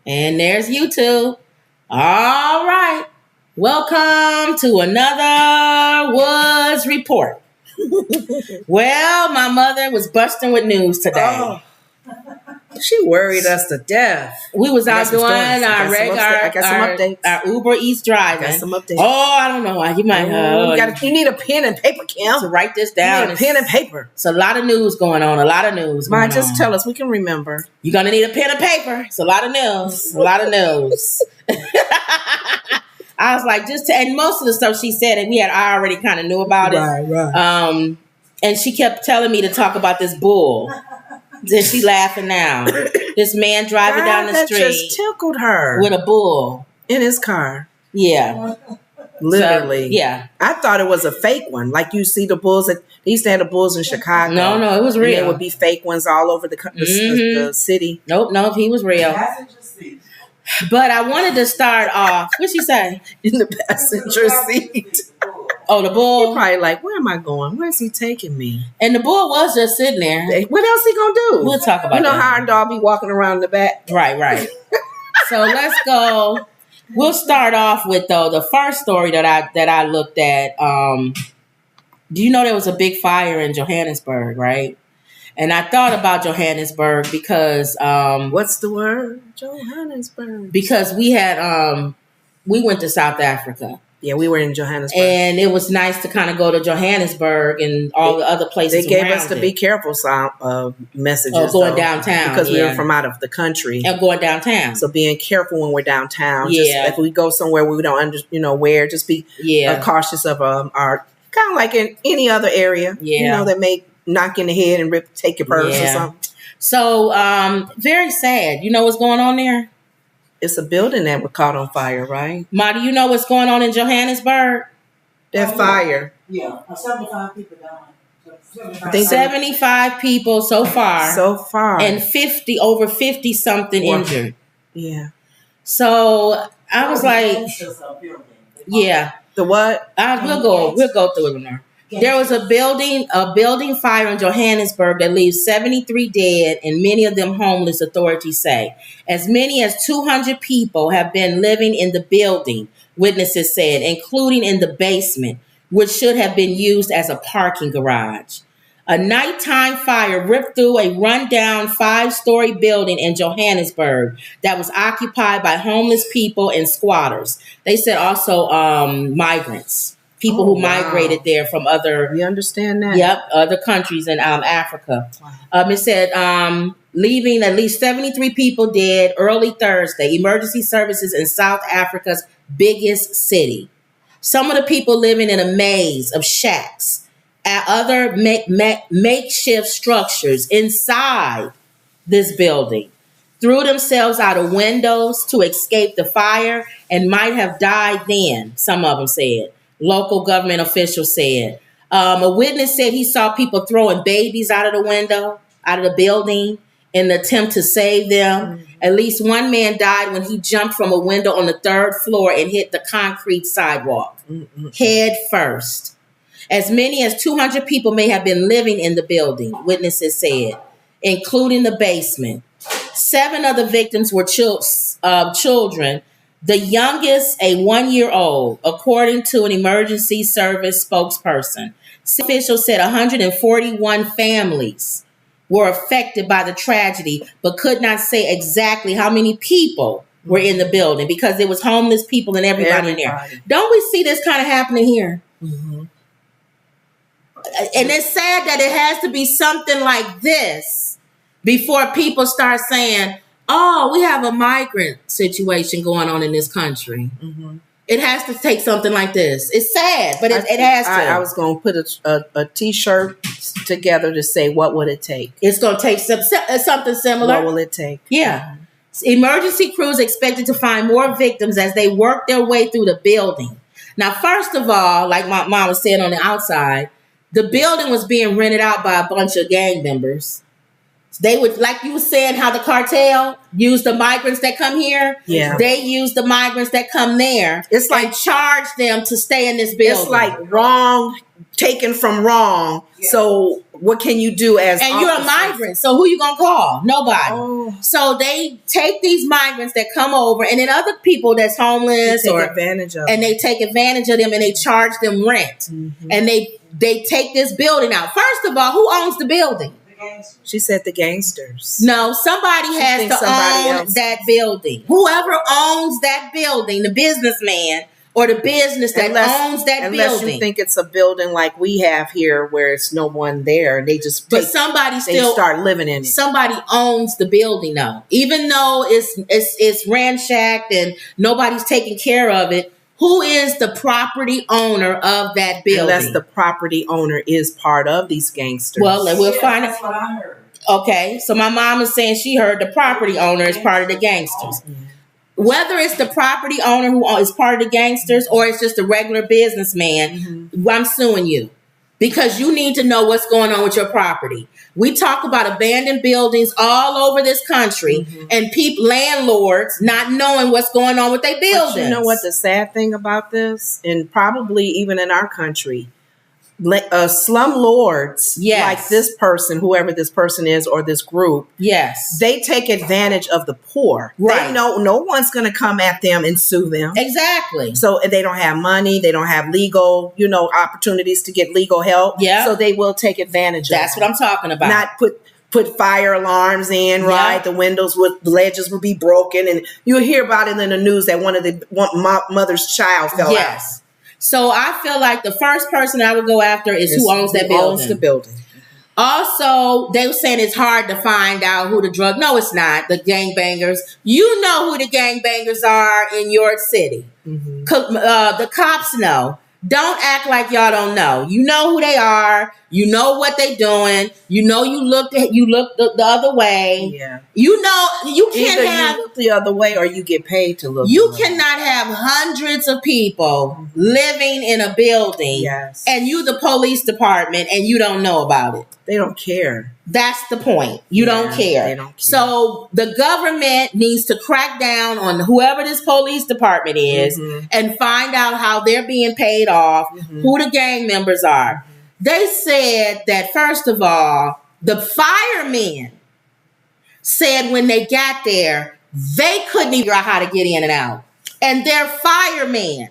And there's YouTube. All right. Welcome to another Woods Report. Well, my mother was busting with news today. Oh. She worried us to death. We was out doing our Uber Eats driving. Got some updates. Oh, I don't know why. You might you need a pen and paper, Kim. To write this down. You need a pen and paper. It's a lot of news going on. A lot of news. Ma, just tell us. We can remember. You're going to need a pen and paper. It's a lot of news. A lot of news. I was like, and most of the stuff she said, and I already kind of knew about it. Right. And she kept telling me to talk about this bull. Then she laughing now. This man driving down the street. That just tickled her. With a bull. In his car. Yeah. Literally. So, yeah. I thought it was a fake one. Like you see the bulls. They used to have the bulls in Chicago. No, it was real. And there would be fake ones all over the city. Nope, he was real. But I wanted to start off. What'd she say? In the passenger seat. Oh, the bull. He's probably like, where am I going? Where's he taking me? And the bull was just sitting there. What else he gonna do? We'll talk about that. You know how our dog be walking around the back? Right. So let's go. We'll start off with the first story that I looked at. Do you know there was a big fire in Johannesburg, right? And I thought about Johannesburg because what's the word? Johannesburg. Because we went to South Africa. Yeah, we were in Johannesburg. And it was nice to kind of go to Johannesburg and all the other places. They gave us the be careful messages. Going downtown. Because we were from out of the country. And going downtown. So being careful when we're downtown. Yeah. Just if we go somewhere we don't where, just be cautious of our, kind of like in any other area. Yeah. That may knock in the head and take your purse or something. So, very sad. You know what's going on there? It's a building that was caught on fire, right? Ma, do you know what's going on in Johannesburg? That fire. Yeah, 75 people died. 75 people so far. And over 50 something injured. Yeah. So I was like, yeah. The what? We'll go through it now. There was a building fire in Johannesburg that leaves 73 dead and many of them homeless, authorities say. As many as 200 people have been living in the building, witnesses said, including in the basement, which should have been used as a parking garage. A nighttime fire ripped through a rundown 5-story building in Johannesburg that was occupied by homeless people and squatters. They said also migrants. People who migrated there from other... We understand that. Yep, other countries in Africa. Wow. It said, leaving at least 73 people dead early Thursday. Emergency services in South Africa's biggest city. Some of the people living in a maze of shacks at other makeshift structures inside this building threw themselves out of windows to escape the fire and might have died then, some of them said. Local government officials said. A witness said he saw people throwing babies out of the window, out of the building, in the attempt to save them. Mm-hmm. At least one man died when he jumped from a window on the 3rd floor and hit the concrete sidewalk, head first. As many as 200 people may have been living in the building, witnesses said, including the basement. 7 of the victims were children. The youngest, a 1-year-old, according to an emergency service spokesperson. Officials said 141 families were affected by the tragedy, but could not say exactly how many people were in the building because there was homeless people and everybody in there. Don't we see this kind of happening here? Mm-hmm. And it's sad that it has to be something like this before people start saying, oh, we have a migrant situation going on in this country. Mm-hmm. It has to take something like this. It's sad, but it has to. I was going to put a T-shirt together to say, what would it take? It's going to take something similar. What will it take? Yeah. Emergency crews expected to find more victims as they work their way through the building. Now, first of all, like my mom was saying on the outside, the building was being rented out by a bunch of gang members. They would, like you were saying, how the cartel use the migrants that come here. Yeah. They use the migrants that come there. It's like charge them to stay in this building. It's like wrong taken from wrong. Yeah. So what can you do as and you're a migrant? So who you gonna call? Nobody. Oh. So they take these migrants that come over, and then other people that's homeless they take advantage of and them. They take advantage of them, and they charge them rent, and they take this building out. First of all, who owns the building? She said the gangsters. No, somebody has to own that building. Whoever owns that building, the businessman or the business that owns that building. Unless you think it's a building like we have here where it's no one there and they just somebody still start living in it. Somebody owns the building though. Even though it's ransacked and nobody's taking care of it. Who is the property owner of that building? Unless the property owner is part of these gangsters. Well, we'll find That's what I heard. Okay, so my mom is saying she heard the property owner is part of the gangsters. Whether it's the property owner who is part of the gangsters or it's just a regular businessman, I'm suing you because you need to know what's going on with your property. We talk about abandoned buildings all over this country and landlords not knowing what's going on with their buildings. But you know what the sad thing about this, and probably even in our country, slumlords like this person, whoever this person is, or this group, they take advantage of the poor. Right. They know no one's going to come at them and sue them. Exactly. So they don't have money. They don't have legal, opportunities to get legal help. Yeah. So they will take advantage of it. That's what I'm talking about. Not put fire alarms in, right? The the ledges would be broken. And you'll hear about it in the news that one mother's child fell out. So I feel like the first person I would go after is who owns that building. Owns the building. Also, they were saying it's hard to find out who the drug. No, it's not. The gangbangers. You know who the gangbangers are in your city. The cops know. Don't act like y'all don't know. You know who they are. You know what they doing. You know you look the other way. Yeah. You know you can't you look the other way or you get paid to look. You cannot have hundreds of people living in a building and you the police department and you don't know about it. They don't care. That's the point. You don't care. They don't care. So the government needs to crack down on whoever this police department is and find out how they're being paid off, who the gang members are. They said that, first of all, the firemen said when they got there, they couldn't even figure out how to get in and out. And they're firemen.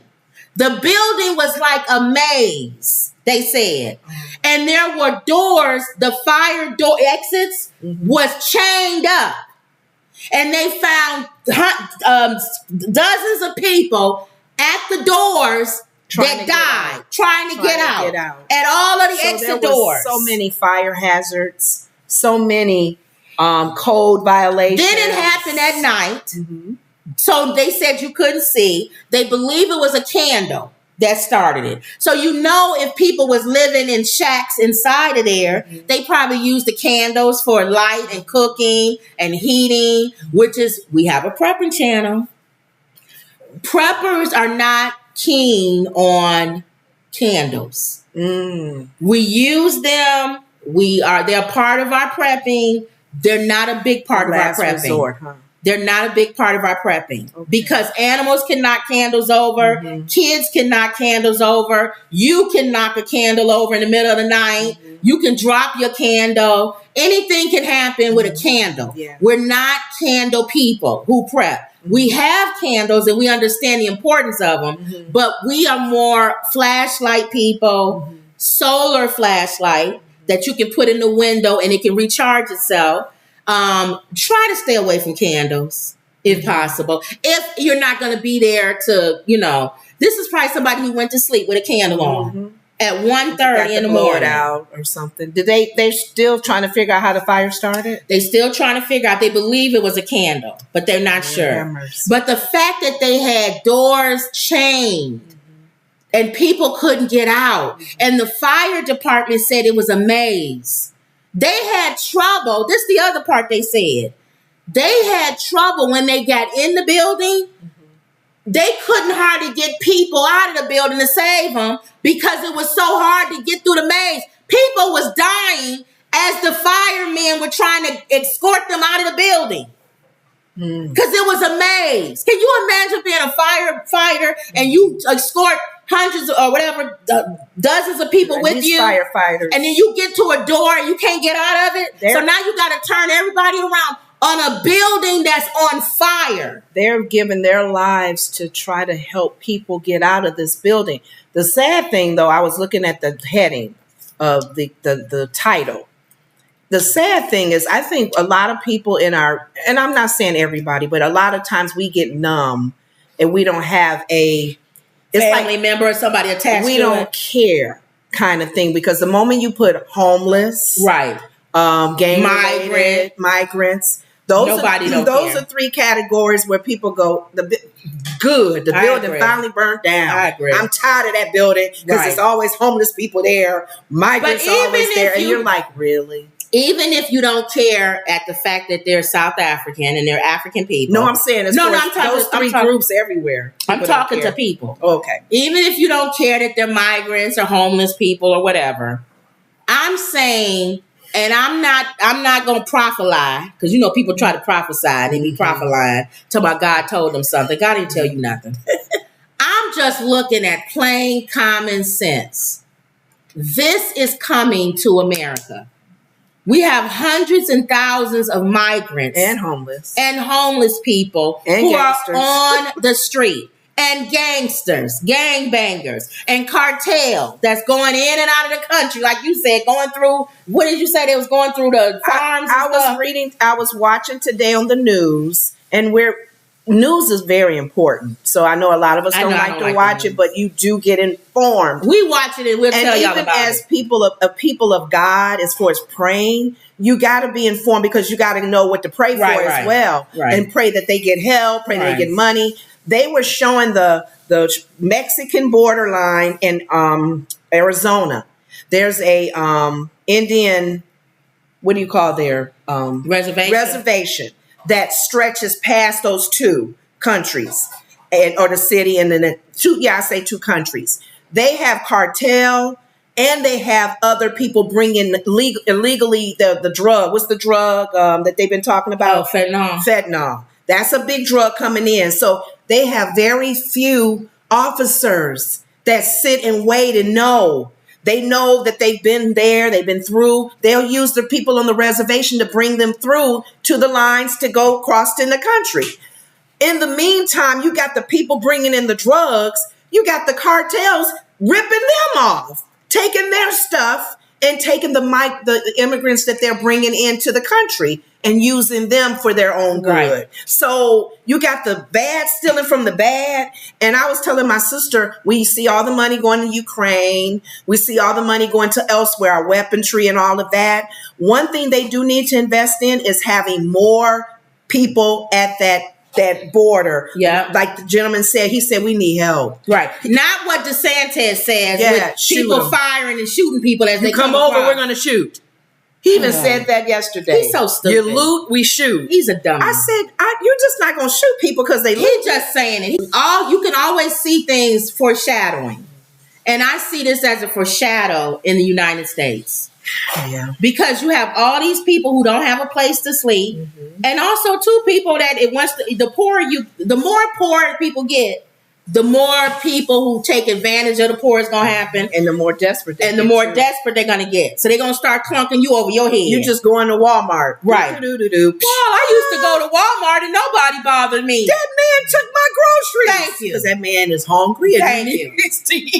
The building was like a maze, they said. And there were doors, the fire door exits was chained up. And they found dozens of people at the doors trying to get out. At all of the exit doors. So many fire hazards, so many code violations. Didn't happen at night. So they said you couldn't see. They believe it was a candle that started it. So if people was living in shacks inside of there, they probably used the candles for light and cooking and heating, we have a prepping channel. Preppers are not keen on candles. We use them. They're part of our prepping. They're not a big part of our prepping. Resort, huh? They're not a big part of our prepping because animals can knock candles over. Kids can knock candles over. You can knock a candle over in the middle of the night. You can drop your candle. Anything can happen with a candle. We're not candle people who prep. We have candles and we understand the importance of them, but we are more flashlight people, solar flashlight that you can put in the window and it can recharge itself. Try to stay away from candles if possible. If you're not going to be there to, this is probably somebody who went to sleep with a candle on at 1:30 in the morning. Out or something. They're still trying to figure out how the fire started? They're still trying to figure out. They believe it was a candle, but they're not sure. But the fact that they had doors chained and people couldn't get out, and the fire department said it was a maze. They had trouble. This is the other part they said. They had trouble when they got in the building. They couldn't hardly get people out of the building to save them because it was so hard to get through the maze. People was dying as the firemen were trying to escort them out of the building because it was a maze. Can you imagine being a firefighter and you escort hundreds or whatever, dozens of people with you, firefighters, and then you get to a door and you can't get out of it. So now you got to turn everybody around on a building that's on fire. They're giving their lives to try to help people get out of this building. The sad thing, though, I was looking at the heading of the title. The sad thing is, I think a lot of people and I'm not saying everybody, but a lot of times we get numb and we don't have a family member or somebody attached. We don't care kind of thing, because the moment you put homeless, right, gang migrants, those are three categories where people go, the building finally burned down. I agree. I'm tired of that building because there's always homeless people there, migrants always there, and you're like, really? Even if you don't care at the fact that they're South African and they're African people. No, I'm saying those three groups everywhere. I'm talking to people. Okay. Even if you don't care that they're migrants or homeless people or whatever, I'm saying, and I'm not going to prophesy, because you know people try to prophesy and they be prophesying till my God told them something. God didn't tell you nothing. I'm just looking at plain common sense. This is coming to America. We have hundreds and thousands of migrants and homeless people and who gangsters are on the street, and gangsters, gangbangers, and cartel that's going in and out of the country. Like you said, going through, what did you say? They was going through the farms. I was watching today on the news, and news is very important. So I know a lot of us don't like to watch it, but you do get informed. We watch it and we'll tell y'all about it. And even as people of God, as far as praying, you got to be informed, because you got to know what to pray for as well. Right. And pray that they get help, pray that they get money. They were showing the Mexican borderline in Arizona. There's a Indian, what do you call their reservation that stretches past those two countries, or the city, and then two countries. They have cartel, and they have other people bringing illegally the drug. What's the drug that they've been talking about? Fentanyl. That's a big drug coming in. So they have very few officers that sit and wait and know. They know that they've been there, they've been through. They'll use the people on the reservation to bring them through to the lines to go across in the country. In the meantime, you got the people bringing in the drugs. You got the cartels ripping them off, taking their stuff and taking the immigrants that they're bringing into the country and using them for their own good. Right. So you got the bad stealing from the bad. And I was telling my sister, we see all the money going to Ukraine. We see all the money going to elsewhere, our weaponry and all of that. One thing they do need to invest in is having more people at that border. Yeah. Like the gentleman said, he said, we need help. Right. Not what DeSantis says, with people firing and shooting people as they come over, we're going to shoot. He even said that yesterday. He's so stupid. You loot, we shoot. He's a dummy. I said, you're just not going to shoot people because they loot. He's just saying it. You can always see things foreshadowing. And I see this as a foreshadow in the United States. Yeah. Because you have all these people who don't have a place to sleep. Mm-hmm. And also two people that the more poor people get, the more people who take advantage of the poor is going to happen. And the more desperate they're going to get. So they're going to start clunking you over your head. You just going to Walmart. Right. Well, I used to go to Walmart and nobody bothered me. That man took my groceries. Thank you. Because that man is hungry. Thank you.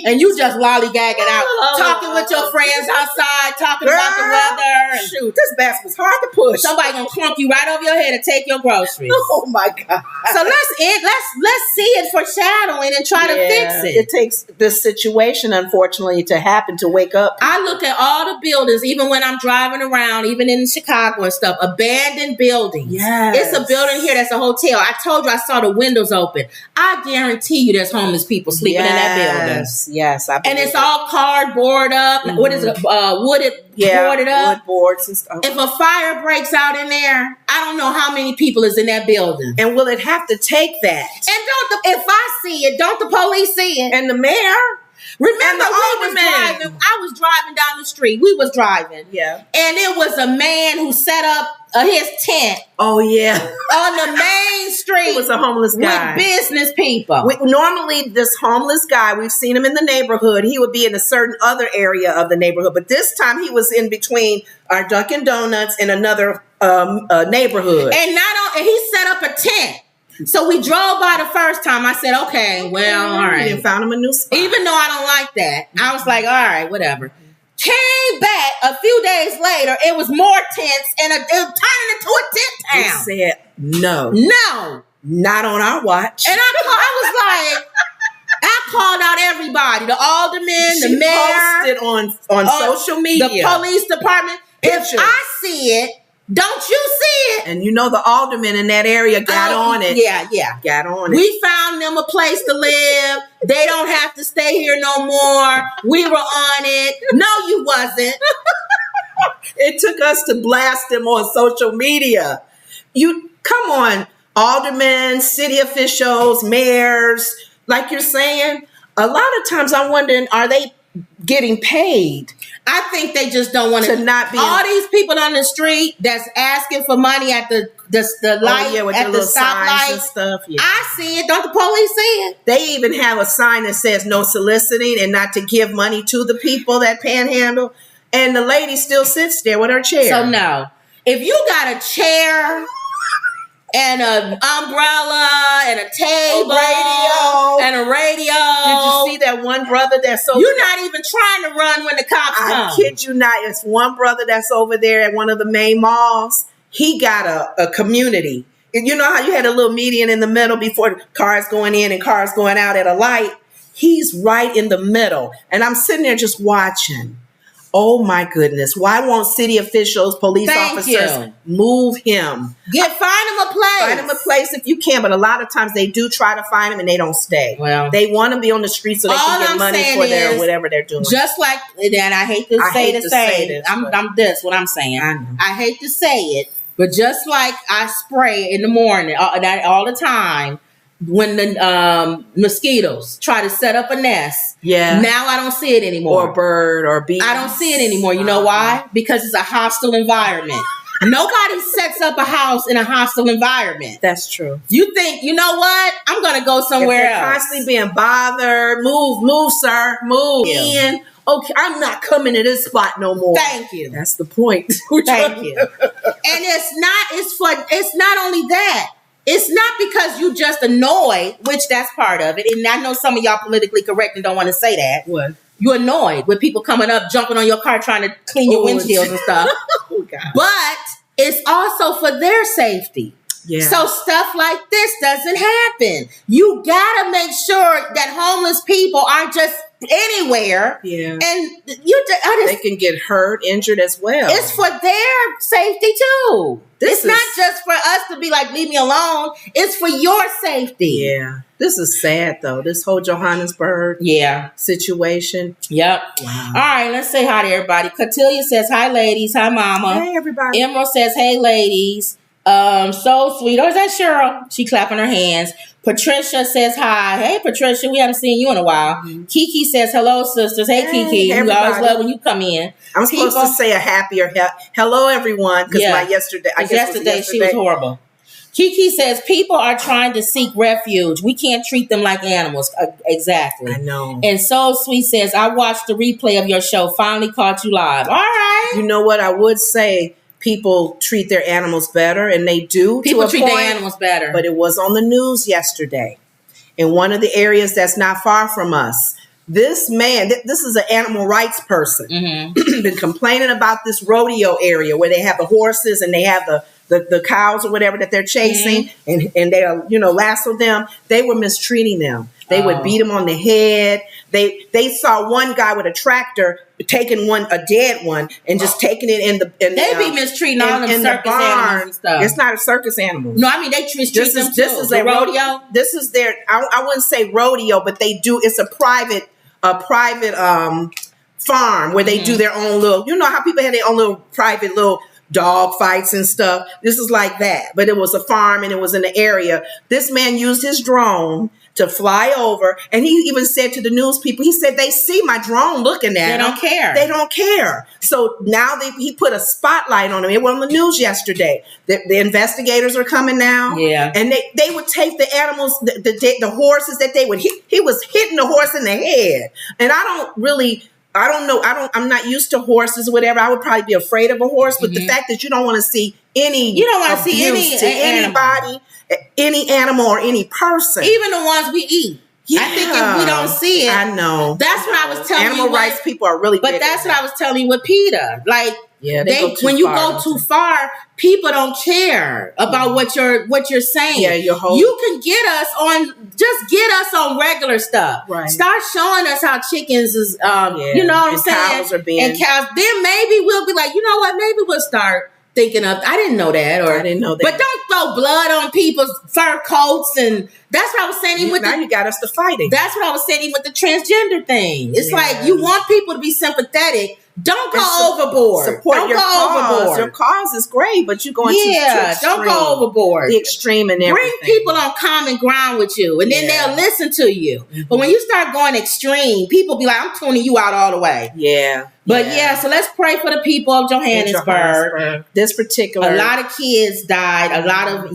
And you just lollygagging out, talking with your friends outside, talking about the weather. Shoot, this basket was hard to push. Somebody going to clunk you right over your head and take your groceries. Oh my God. So let's see it foreshadowing and try to fix it. It takes this situation, unfortunately, to happen to wake up. I look at all the buildings, even when I'm driving around, even in Chicago and stuff, abandoned buildings. Yes. It's a building here that's a hotel. I told you I saw the windows open. I guarantee you there's homeless people sleeping in that building. Yes. And it's all cardboard up. Mm-hmm. What is it? Boarded up. Wood boards and stuff. If a fire breaks out in there, I don't know how many people is in that building. And will it have to take that? And if I see it, don't the police see it? And the mayor? Remember, I was driving down the street. We was driving. Yeah. And it was a man who set up his tent. Oh, yeah. On the main street. It was a homeless guy. With business people. Normally, this homeless guy, we've seen him in the neighborhood. He would be in a certain other area of the neighborhood. But this time he was in between our Dunkin' Donuts and another neighborhood. And he set up a tent. So we drove by the first time. I said, okay, well, all right. And found him a new spot. Even though I don't like that. I was like, all right, whatever. Came back a few days later. It was more tents and it turned into a tent town. He said, no. Not on our watch. And I was like, I called out everybody, the aldermen, the mayor. Posted on social media. The police department. Pictures. If I see it, don't you see it? And the aldermen in that area got on it. Yeah. Got on it. We found them a place to live. They don't have to stay here no more. We were on it. No, you wasn't. It took us to blast them on social media. Come on, aldermen, city officials, mayors, like you're saying. A lot of times I'm wondering, are they getting paid? I think they just don't want to not be all these people on the street that's asking for money at the light, with at the stoplight and stuff. Yeah. I see it. Don't the police see it? They even have a sign that says no soliciting and not to give money to the people that panhandle. And the lady still sits there with her chair. So no, if you got a chair and an umbrella and a table and a radio. Did you see that one brother that's over You're not even trying to run when the cops come. I kid you not. It's one brother that's over there at one of the main malls. He got a community. And you know how you had a little median in the middle before cars going in and cars going out at a light? He's right in the middle. And I'm sitting there just watching. Oh my goodness. Why won't city officials, police officers move him? Find him a place. Find him a place if you can. But a lot of times they do try to find him and they don't stay. Well, they want to be on the street so they can get money for their whatever they're doing. Just like, and I hate to say this. I'm this, what I'm saying. I hate to say it, but just like I spray in the morning all the time, when the mosquitoes try to set up a nest, now I don't see it anymore. Or a bird or a bee. I don't see it anymore. You know why? Because it's a hostile environment. Nobody sets up a house in a hostile environment. That's true. You think, you know what? I'm going to go somewhere else. Constantly being bothered. Move, sir. Move. And okay, I'm not coming to this spot no more. Thank you. That's the point. Thank you. And it's not only that. It's not because you just annoyed, which that's part of it. And I know some of y'all politically correct and don't want to say that. What? You're annoyed with people coming up, jumping on your car, trying to clean your windshields and stuff. Oh, God. But it's also for their safety. Yeah. So stuff like this doesn't happen. You gotta make sure that homeless people aren't just anywhere. Yeah. And they can get hurt, injured as well. It's for their safety too. It's not just for us to be like, leave me alone. It's for your safety. Yeah. This is sad though. This whole Johannesburg situation. Yep. Wow. All right, let's say hi to everybody. Cotilia says, hi ladies. Hi mama. Hey everybody. Emerald says, hey ladies. So sweet. Or is that Cheryl? She clapping her hands. Patricia says hi. Hey Patricia, we haven't seen you in a while. Mm-hmm. Kiki says hello sisters. Hey Kiki, everybody. We always love when you come in. I'm supposed to say a happier hello everyone because yesterday she was horrible. Kiki says people are trying to seek refuge. We can't treat them like animals. Exactly. I know. And Soul Sweet says, I watched the replay of your show. Finally caught you live. All right. You know what I would say? People treat their animals better, and they do. People treat their animals better. But it was on the news yesterday in one of the areas that's not far from us. This man, this is an animal rights person, been complaining about this rodeo area where they have the horses and they have the cows or whatever that they're chasing, and they lasso them. They were mistreating them. They would beat them on the head. They saw one guy with a tractor taking a dead one and just taking it in the they be mistreating all them circus animals and stuff. It's not a circus animal. No, I mean they treat them too. This is a rodeo. This is their. I wouldn't say rodeo, but they do. It's a private farm where they do their own little. You know how people have their own little private little dog fights and stuff. This is like that. But it was a farm and it was in the area. This man used his drone to fly over. And he even said to the news people, he said, they see my drone looking at They don't care. They don't care. So now he put a spotlight on him. It was on the news yesterday. The investigators are coming now. Yeah. And they would take the animals, the horses that they would hit. He was hitting the horse in the head. And I don't know. I'm not used to horses or whatever. I would probably be afraid of a horse. But the fact that you don't want to see any abuse to anybody, any animal or any person. Even the ones we eat. Yeah. I think if we don't see it. I know. That's what I was telling you. Animal rights people are really But big that's what I was telling you with PETA. Like, when you go too far, people don't care about what you're saying. Yeah, you can get us on regular stuff. Right. Start showing us how chickens is you know what I'm saying? Cows are being, and cows. Then maybe we'll be like, you know what? Maybe we'll start thinking of, I didn't know that. But don't throw blood on people's fur coats. And that's what I was saying. You got us to fighting. That's what I was saying with the transgender thing. It's like, you want people to be sympathetic. Don't go overboard. Support don't your go cause. overboard. Your cause is great, but you're going too extreme. Don't go overboard. The extreme and everything. Bring people on common ground with you, and then they'll listen to you. Mm-hmm. But when you start going extreme, people be like, I'm tuning you out all the way. Yeah. But so let's pray for the people of Johannesburg. This particular, a lot of kids died. A lot of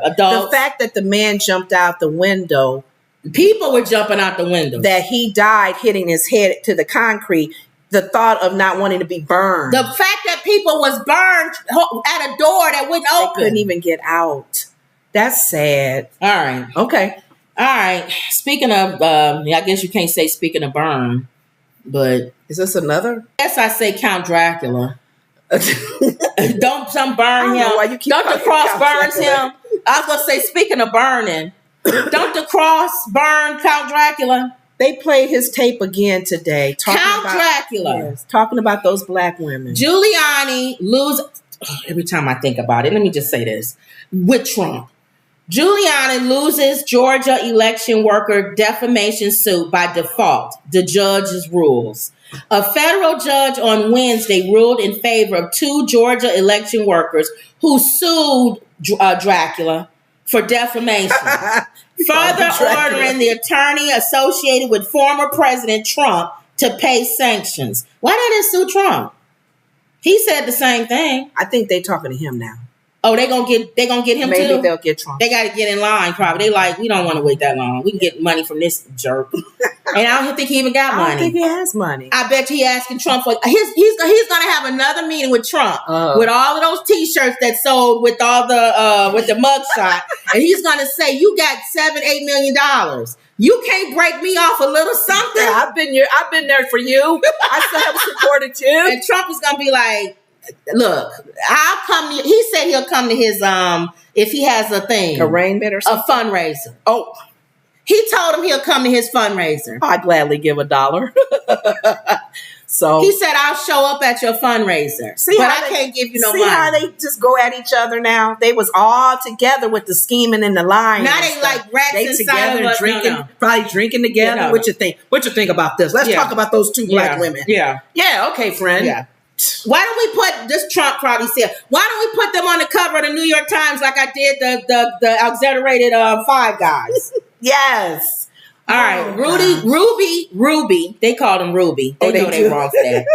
adults. The fact that the man jumped out the window, people were jumping out the window. That he died hitting his head to the concrete. The thought of not wanting to be burned. The fact that people was burned at a door that wouldn't open. They couldn't even get out. That's sad. All right. Okay. All right. Speaking of, I guess you can't say speaking of burn, but is this another? Yes, I say Count Dracula. Don't some burn him. Don't the cross burns him. I was gonna say, speaking of burning, don't the cross burn Count Dracula? They played his tape again today. Count Dracula. Yes, talking about those black women. Giuliani every time I think about it, let me just say this. With Trump, Giuliani loses Georgia election worker defamation suit by default. The judge's rules. A federal judge on Wednesday ruled in favor of 2 Georgia election workers who sued Dracula for defamation. Further ordering the attorney associated with former President Trump to pay sanctions. Why didn't they sue Trump? He said the same thing. I think they're talking to him now. Oh, they gonna get him Maybe too? Maybe they'll get Trump. They got to get in line probably. They like, we don't want to wait that long. We can get money from this jerk. And I don't think he even got money. I don't think he has money. I bet you he asking Trump for he's gonna have another meeting with Trump with all of those T-shirts that sold with all the with the mugshot, and he's gonna say, you got $7-8 million. You can't break me off a little something. Yeah, I've been there for you. I still have supported you. And Trump is gonna be like, look, I'll come. He said he'll come to his if he has a thing, arraignment or something, a fundraiser. Oh, he told him he'll come to his fundraiser. I'd gladly give $1. So he said, I'll show up at your fundraiser. I can't give you no money. See how they just go at each other now? They was all together with the scheming and the lying. Now they like rats inside together drinking, probably drinking together. Yeah, What you think? What you think about this? Let's talk about those 2 black women. Yeah. Yeah. Okay, friend. Yeah. Why don't we put this? Trump probably said, why don't we put them on the cover of the New York Times like I did the exonerated 5 guys? Yes. All right, Ruby. They called him Ruby. They know they wrong for that.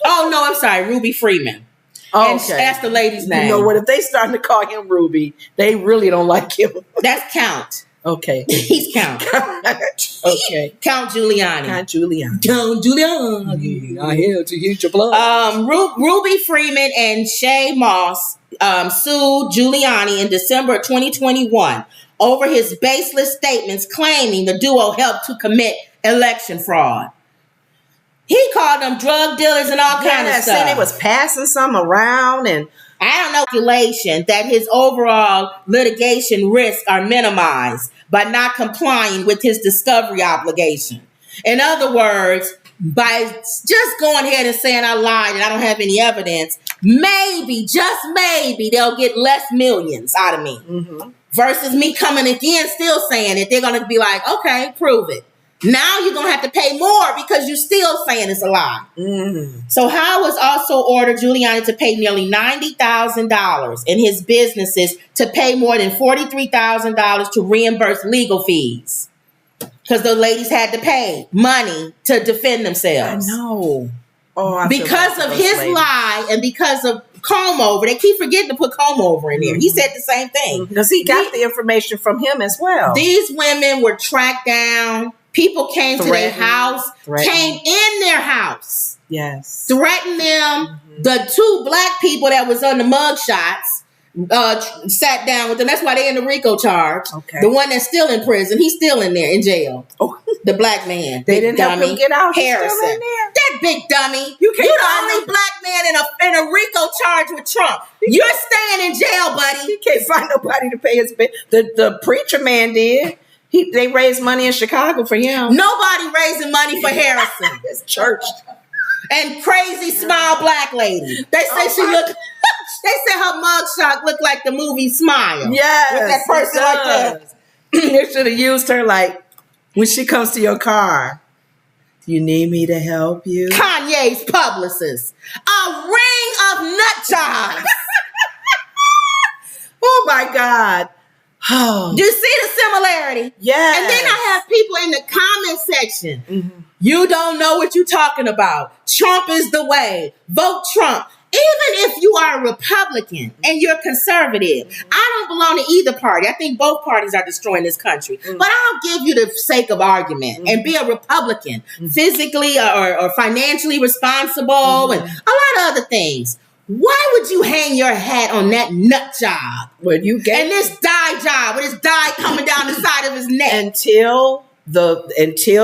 Oh no, I'm sorry, Ruby Freeman. Oh, okay. That's the lady's name. You know what? If they starting to call him Ruby, they really don't like him. That's Count. Okay, he's Count. Okay, Count Giuliani. Count Giuliani. Count Giuliani. I here to use your blood. Ruby Freeman and Shay Moss sued Giuliani in December 2021 over his baseless statements claiming the duo helped to commit election fraud. He called them drug dealers and all kinds of stuff. Saying they was passing some around, and I don't know speculation that his overall litigation risks are minimized by not complying with his discovery obligation. In other words, by just going ahead and saying I lied and I don't have any evidence, maybe, just maybe, they'll get less millions out of me. Mm-hmm. Versus me coming again, still saying it. They're going to be like, okay, prove it. Now you're going to have to pay more because you're still saying it's a lie. So Howard was also ordered Giuliani to pay nearly $90,000 in his businesses to pay more than $43,000 to reimburse legal fees. Because the ladies had to pay money to defend themselves. I know. Because of his lie and because of comb over, they keep forgetting to put comb over in there. He said the same thing. Because he got the information from him as well. These women were tracked down. People came to their house, came in their house. Yes. Threatened them. The 2 black people that was on the mug shots sat down with them. That's why they in the RICO charge. Okay. The one that's still in prison, he's still in there in jail. Oh. The black man. They didn't help him get out. Harrison. Still in there. That big dummy. You the only black man in a RICO charge with Trump. You're staying in jail, buddy. He can't find nobody to pay his bill. The preacher man did. They raised money in Chicago for him. Nobody raising money for Harrison. His church. And crazy smile black lady. They say she looked. They said her mugshot looked like the movie Smile. Yes, with that person like that. They should have used her like when she comes to your car. Do you need me to help you? Kanye's publicist. A ring of nut jobs. Oh my God. Oh. Do you see the similarity? Yeah. And then I have people in the comment section. You don't know what you're talking about. Trump is the way. Vote Trump. Even if you are a Republican and you're conservative, I don't belong to either party. I think both parties are destroying this country. But I'll give you the sake of argument and be a Republican, physically or financially responsible and a lot of other things. Why would you hang your hat on that nut job? Well, you get and this dye job with this dye coming down the side of his neck until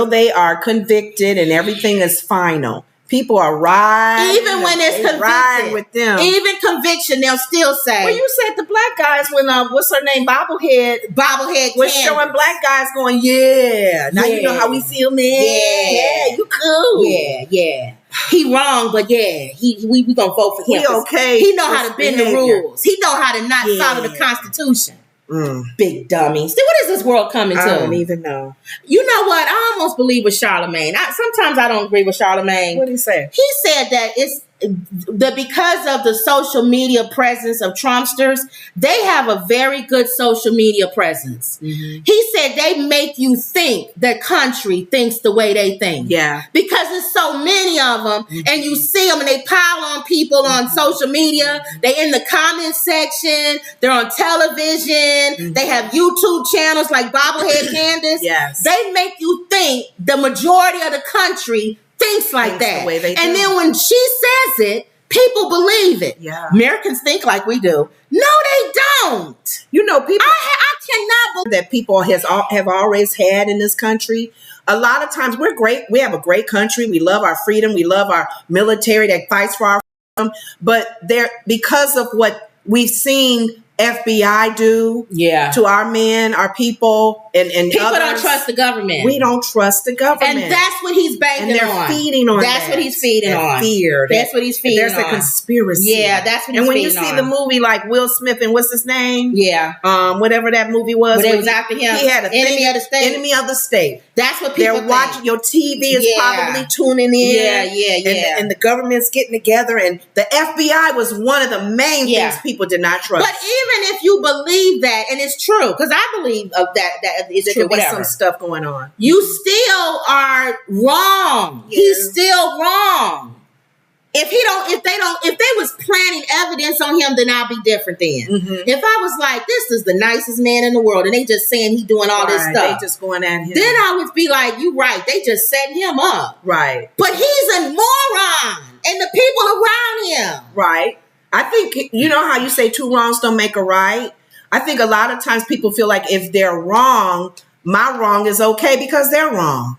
they are convicted and everything is final. People are riding. Even when it's convicted with them. Even conviction, they'll still say. Well, you said the black guys when what's her name? Bobblehead was showing black guys going, yeah. Now you know how we feel, man. Yeah, you cool. Yeah. He wrong, but yeah, we gonna vote for him. He okay. He know how to bend the rules. He know how to not follow the Constitution. Big dummies. See, what is this world coming to? I don't even know. You know what? I almost believe with Charlemagne. Sometimes I don't agree with Charlemagne. What did he say? He said that it's that because of the social media presence of Trumpsters, they have a very good social media presence. He said they make you think the country thinks the way they think. Yeah. Because there's so many of them and you see them and they pile on people on social media. They in the comment section. They're on television. They have YouTube channels like Bobblehead Candace. Yes. They make you think the majority of the country thinks like that. The way they do. And then when she says it, people believe it. Yeah. Americans think like we do. No, they don't. You know, people. I cannot believe that people have always had in this country. A lot of times we're great. We have a great country. We love our freedom. We love our military that fights for our freedom. But because of what we've seen FBI do to our men, our people, and people others, don't trust the government. We don't trust the government, and that's what he's banking and they're on. Feeding on that's what he's feeding on. Fear. That's what he's feeding There's on. a conspiracy. Yeah, that's what. And he's when you feeding see on. the movie like Will Smith and what's his name? Yeah, whatever that movie was, but it was after him. He had enemy of the state. Enemy of the state. That's what people they're watching. Your TV is probably tuning in. Yeah. And the government's getting together, and the FBI was one of the main things people did not trust. But even if you believe that, and it's true, because I believe of that it's true. There's some stuff going on. You still are wrong. Yeah. He's still wrong. If they was planting evidence on him, then I'll be different then. If I was like, this is the nicest man in the world, and they just saying he doing all this stuff. They just going at him. Then I would be like, you right. They just setting him up. Right. But he's a moron. And the people around him. Right. I think, you know how you say two wrongs don't make a right? I think a lot of times people feel like if they're wrong, my wrong is okay because they're wrong.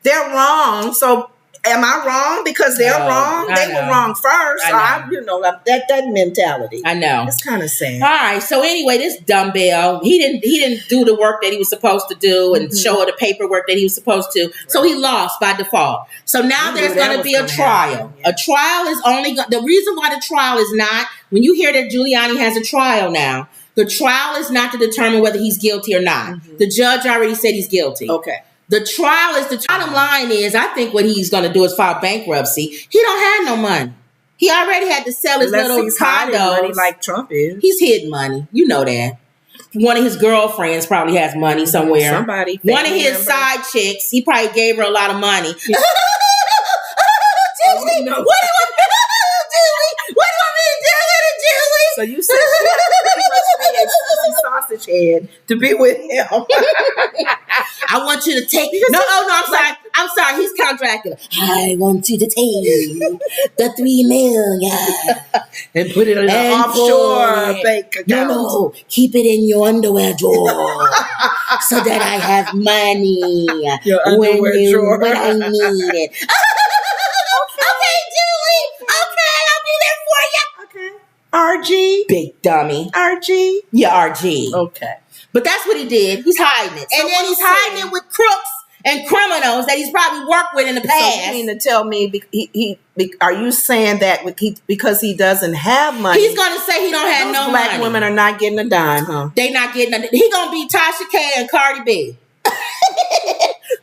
They're wrong. So am I wrong because they're wrong? They were wrong first. That mentality. I know. It's kind of sad. All right. So anyway, this dumbbell, he didn't do the work that he was supposed to do and show her the paperwork that he was supposed to. So he lost by default. So now there's going to be a trial. A trial is only the reason why the trial is not, when you hear that Giuliani has a trial now, the trial is not to determine whether he's guilty or not. The judge already said he's guilty. Okay. The trial is the bottom line is, I think what he's going to do is file bankruptcy. He don't have no money. He already had to sell his little condos. Money like Trump is. He's hidden money. You know that. One of his girlfriends probably has money somewhere. Somebody. One of his side chicks, he probably gave her a lot of money. Julie, what do you want me to do? What do you want me to do, Julie? So you said she pretty much had Susie Sausage Head to be with him. I want you to take. No, I'm sorry. He's Count Dracula. I want you to take the $3 million and put it in an offshore bank account. No, keep it in your underwear drawer so that I have money your underwear drawer when I need it. Okay, Julie. Okay, I'll be there for you. Okay. RG. Big dummy. RG. Yeah, RG. Okay. But that's what he did. He's hiding it. So and then he's hiding it with crooks and criminals that he's probably worked with in the past. So you mean to tell me, are you saying that because he doesn't have money? He's going to say he don't have no black money. Women are not getting a dime, huh? They not getting a dime. He going to be Tasha K and Cardi B.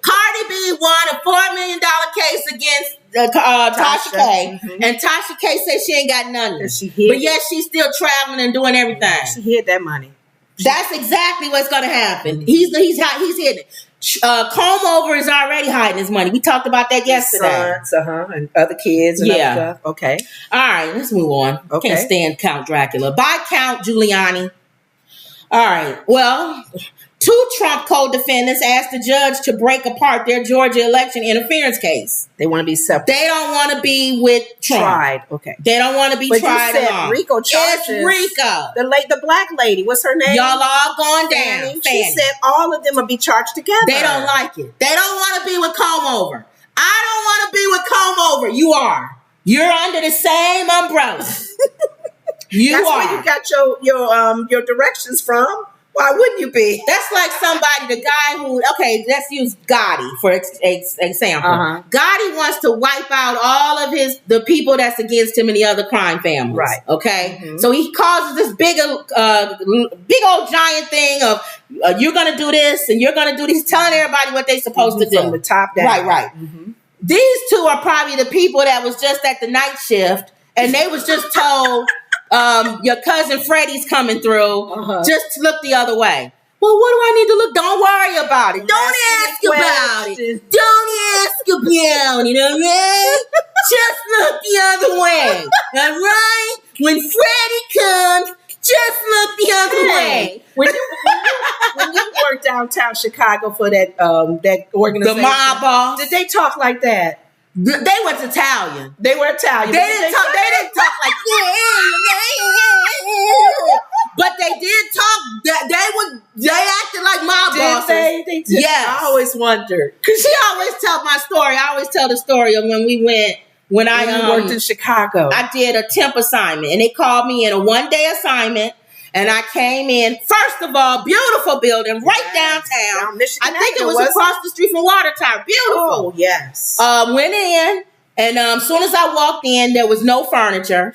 Cardi B won a $4 million case against Tasha K. Mm-hmm. And Tasha K said she ain't got nothing. But yet she's still traveling and doing everything. She hid that money. That's exactly what's going to happen. He's hidden. Comb Over is already hiding his money. We talked about that yesterday. Sons, and other kids and other stuff. Okay. All right, let's move on. Okay. Can't stand Count Dracula. Bye, Count Giuliani. All right. Well, 2 Trump co-defendants asked the judge to break apart their Georgia election interference case. They want to be separate. They don't want to be with Trump. Tried. Okay. They don't want to be tried at all. Rico charges. It's Rico. The black lady. What's her name? Y'all all going down. Fannie. She said all of them will be charged together. They don't like it. They don't want to be with Comb Over. I don't want to be with Comb Over. You are. You're under the same umbrella. That's where you got your directions from. Why wouldn't you be? That's like somebody, the guy who, okay, let's use Gotti for example. Uh-huh. Gotti wants to wipe out all of the people that's against him and the other crime families. Right. Okay. Mm-hmm. So he causes this big old giant thing of, you're going to do this and you're going to do this, telling everybody what they're supposed to do. From the top down. Right. Mm-hmm. These 2 are probably the people that was just at the night shift and they was just told, your cousin Freddie's coming through. Just look the other way. Well, what do I need to look? Don't worry about it. Don't ask about it. Don't ask about it. You know what I mean? Just look the other way. All right? When Freddie comes, just look the other way. When you worked downtown Chicago for that organization, the mob boss, did they talk like that? They was Italian. They were Italian. They didn't talk like but they did talk. They acted like mob bosses. They did. Yes. I always wondered. Cause she always tell my story. I always tell the story of when I worked in Chicago. I did a temp assignment and they called me in a 1-day assignment. And I came in, first of all, beautiful building right downtown. I think it was across the street from Water Tower. Beautiful. Oh, yes. Went in, and as soon as I walked in, there was no furniture.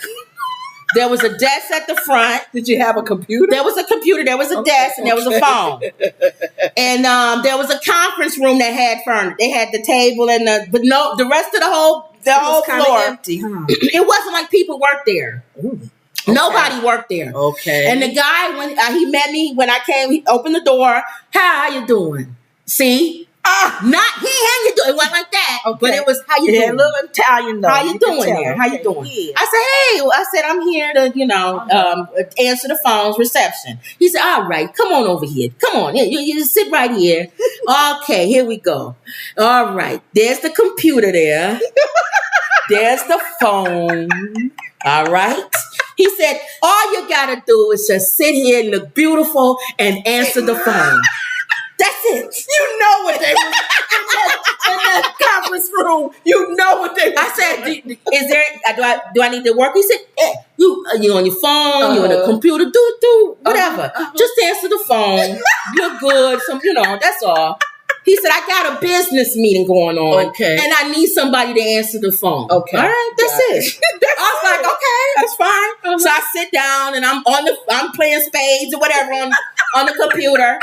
There was a desk at the front. Did you have a computer? There was a computer, there was a desk, and there was a phone. And there was a conference room that had furniture. They had the table and the rest of the whole floor. Empty, huh? It wasn't like people worked there. Ooh. Okay. Nobody worked there. Okay. And the guy, when he met me, when I came, he opened the door. How you doing? See? Not he. How you doing? It wasn't like that. Okay. But it was how you doing? A little Italian though. How you doing there? How you doing? Yeah. I said, I'm here to, answer the phone's reception. He said, all right, come on over here. Come on. You just sit right here. Okay, here we go. All right. There's the computer there. There's the phone. All right. He said, all you got to do is just sit here and look beautiful and answer the phone. That's it. You know what they were in that conference room. You know what they were. I said, is there, do I need to work? He said, you on your phone, you on the computer, do whatever. Just answer the phone. Look good. That's all. He said, I got a business meeting going on. Okay. And I need somebody to answer the phone. Okay. All right, that's it. I was like, okay, that's fine. So I sit down and I'm playing spades or whatever on the computer.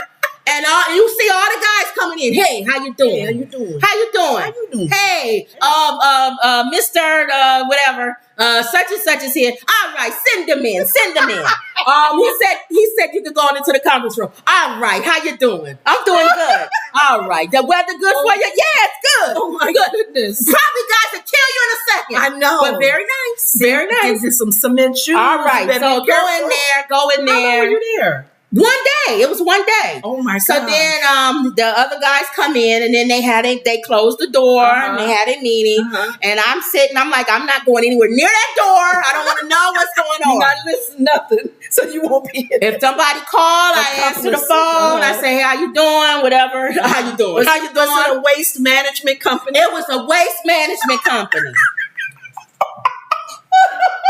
And you see all the guys coming in. Hey, how you doing? Hey, how you doing? How you doing? How you doing? Hey, Mr. Whatever, such and such is here. All right, send them in. Send them in. He said you could go on into the conference room. All right, how you doing? I'm doing good. All right, the weather good for you? Yeah, it's good. Oh my goodness! Probably guys will kill you in a second. I know, but very nice. Very nice. Gives you some cement shoes. All right, so go in there. Go in there. How long were you there? One day. It was one day. Oh my god. So then the other guys come in and then they closed the door and they had a meeting. And I'm sitting, I'm like, I'm not going anywhere near that door. I don't want to know what's going on. You're not listening nothing. So you won't be in. If somebody call, I answer the phone. I say, hey, how you doing? Whatever. How you doing? How you doing? Was it a waste management company? It was a waste management company.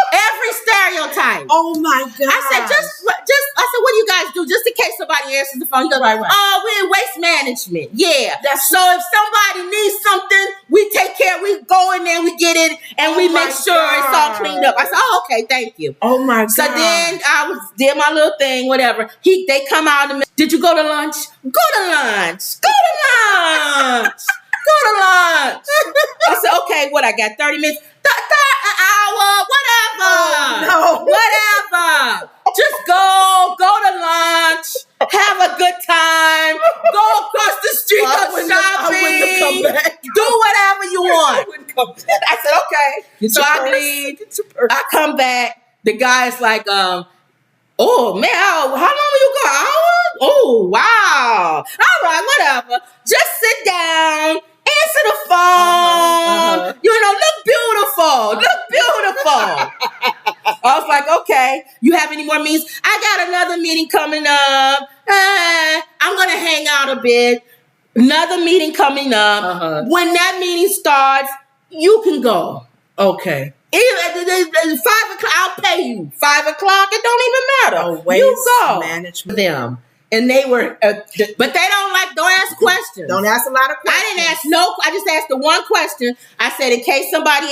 Every stereotype. Oh my god! I said, I said, what do you guys do? Just in case somebody answers the phone, you go, right. Oh, we're in waste management. Yeah. So if somebody needs something, we take care. We go in there, we get it, and we make sure it's all cleaned up. I said, oh, okay, thank you. Oh my god! So then I did my little thing, whatever. They come out and did you go to lunch? Go to lunch. Go to lunch. Go to lunch. I said, okay, what I got 30 minutes. An hour, whatever. Oh, no. Whatever. Just go to lunch, have a good time, go across the street, go shopping, I wouldn't come back. do whatever you want. I wouldn't come back. I said, okay. So I leave. I come back. The guy's like, oh man, how long will you go? Hour? Oh, wow. All right, whatever. Just sit down. Answer the phone. Look beautiful. Look beautiful. I was like, okay. You have any more meetings? I got another meeting coming up. I'm going to hang out a bit. Another meeting coming up. When that meeting starts, you can go. Okay. 5 o'clock, I'll pay you. 5 o'clock, it don't even matter. You go. Management them. And they were, but they don't ask questions. Don't ask a lot of questions. I didn't ask I just asked the one question. I said, in case somebody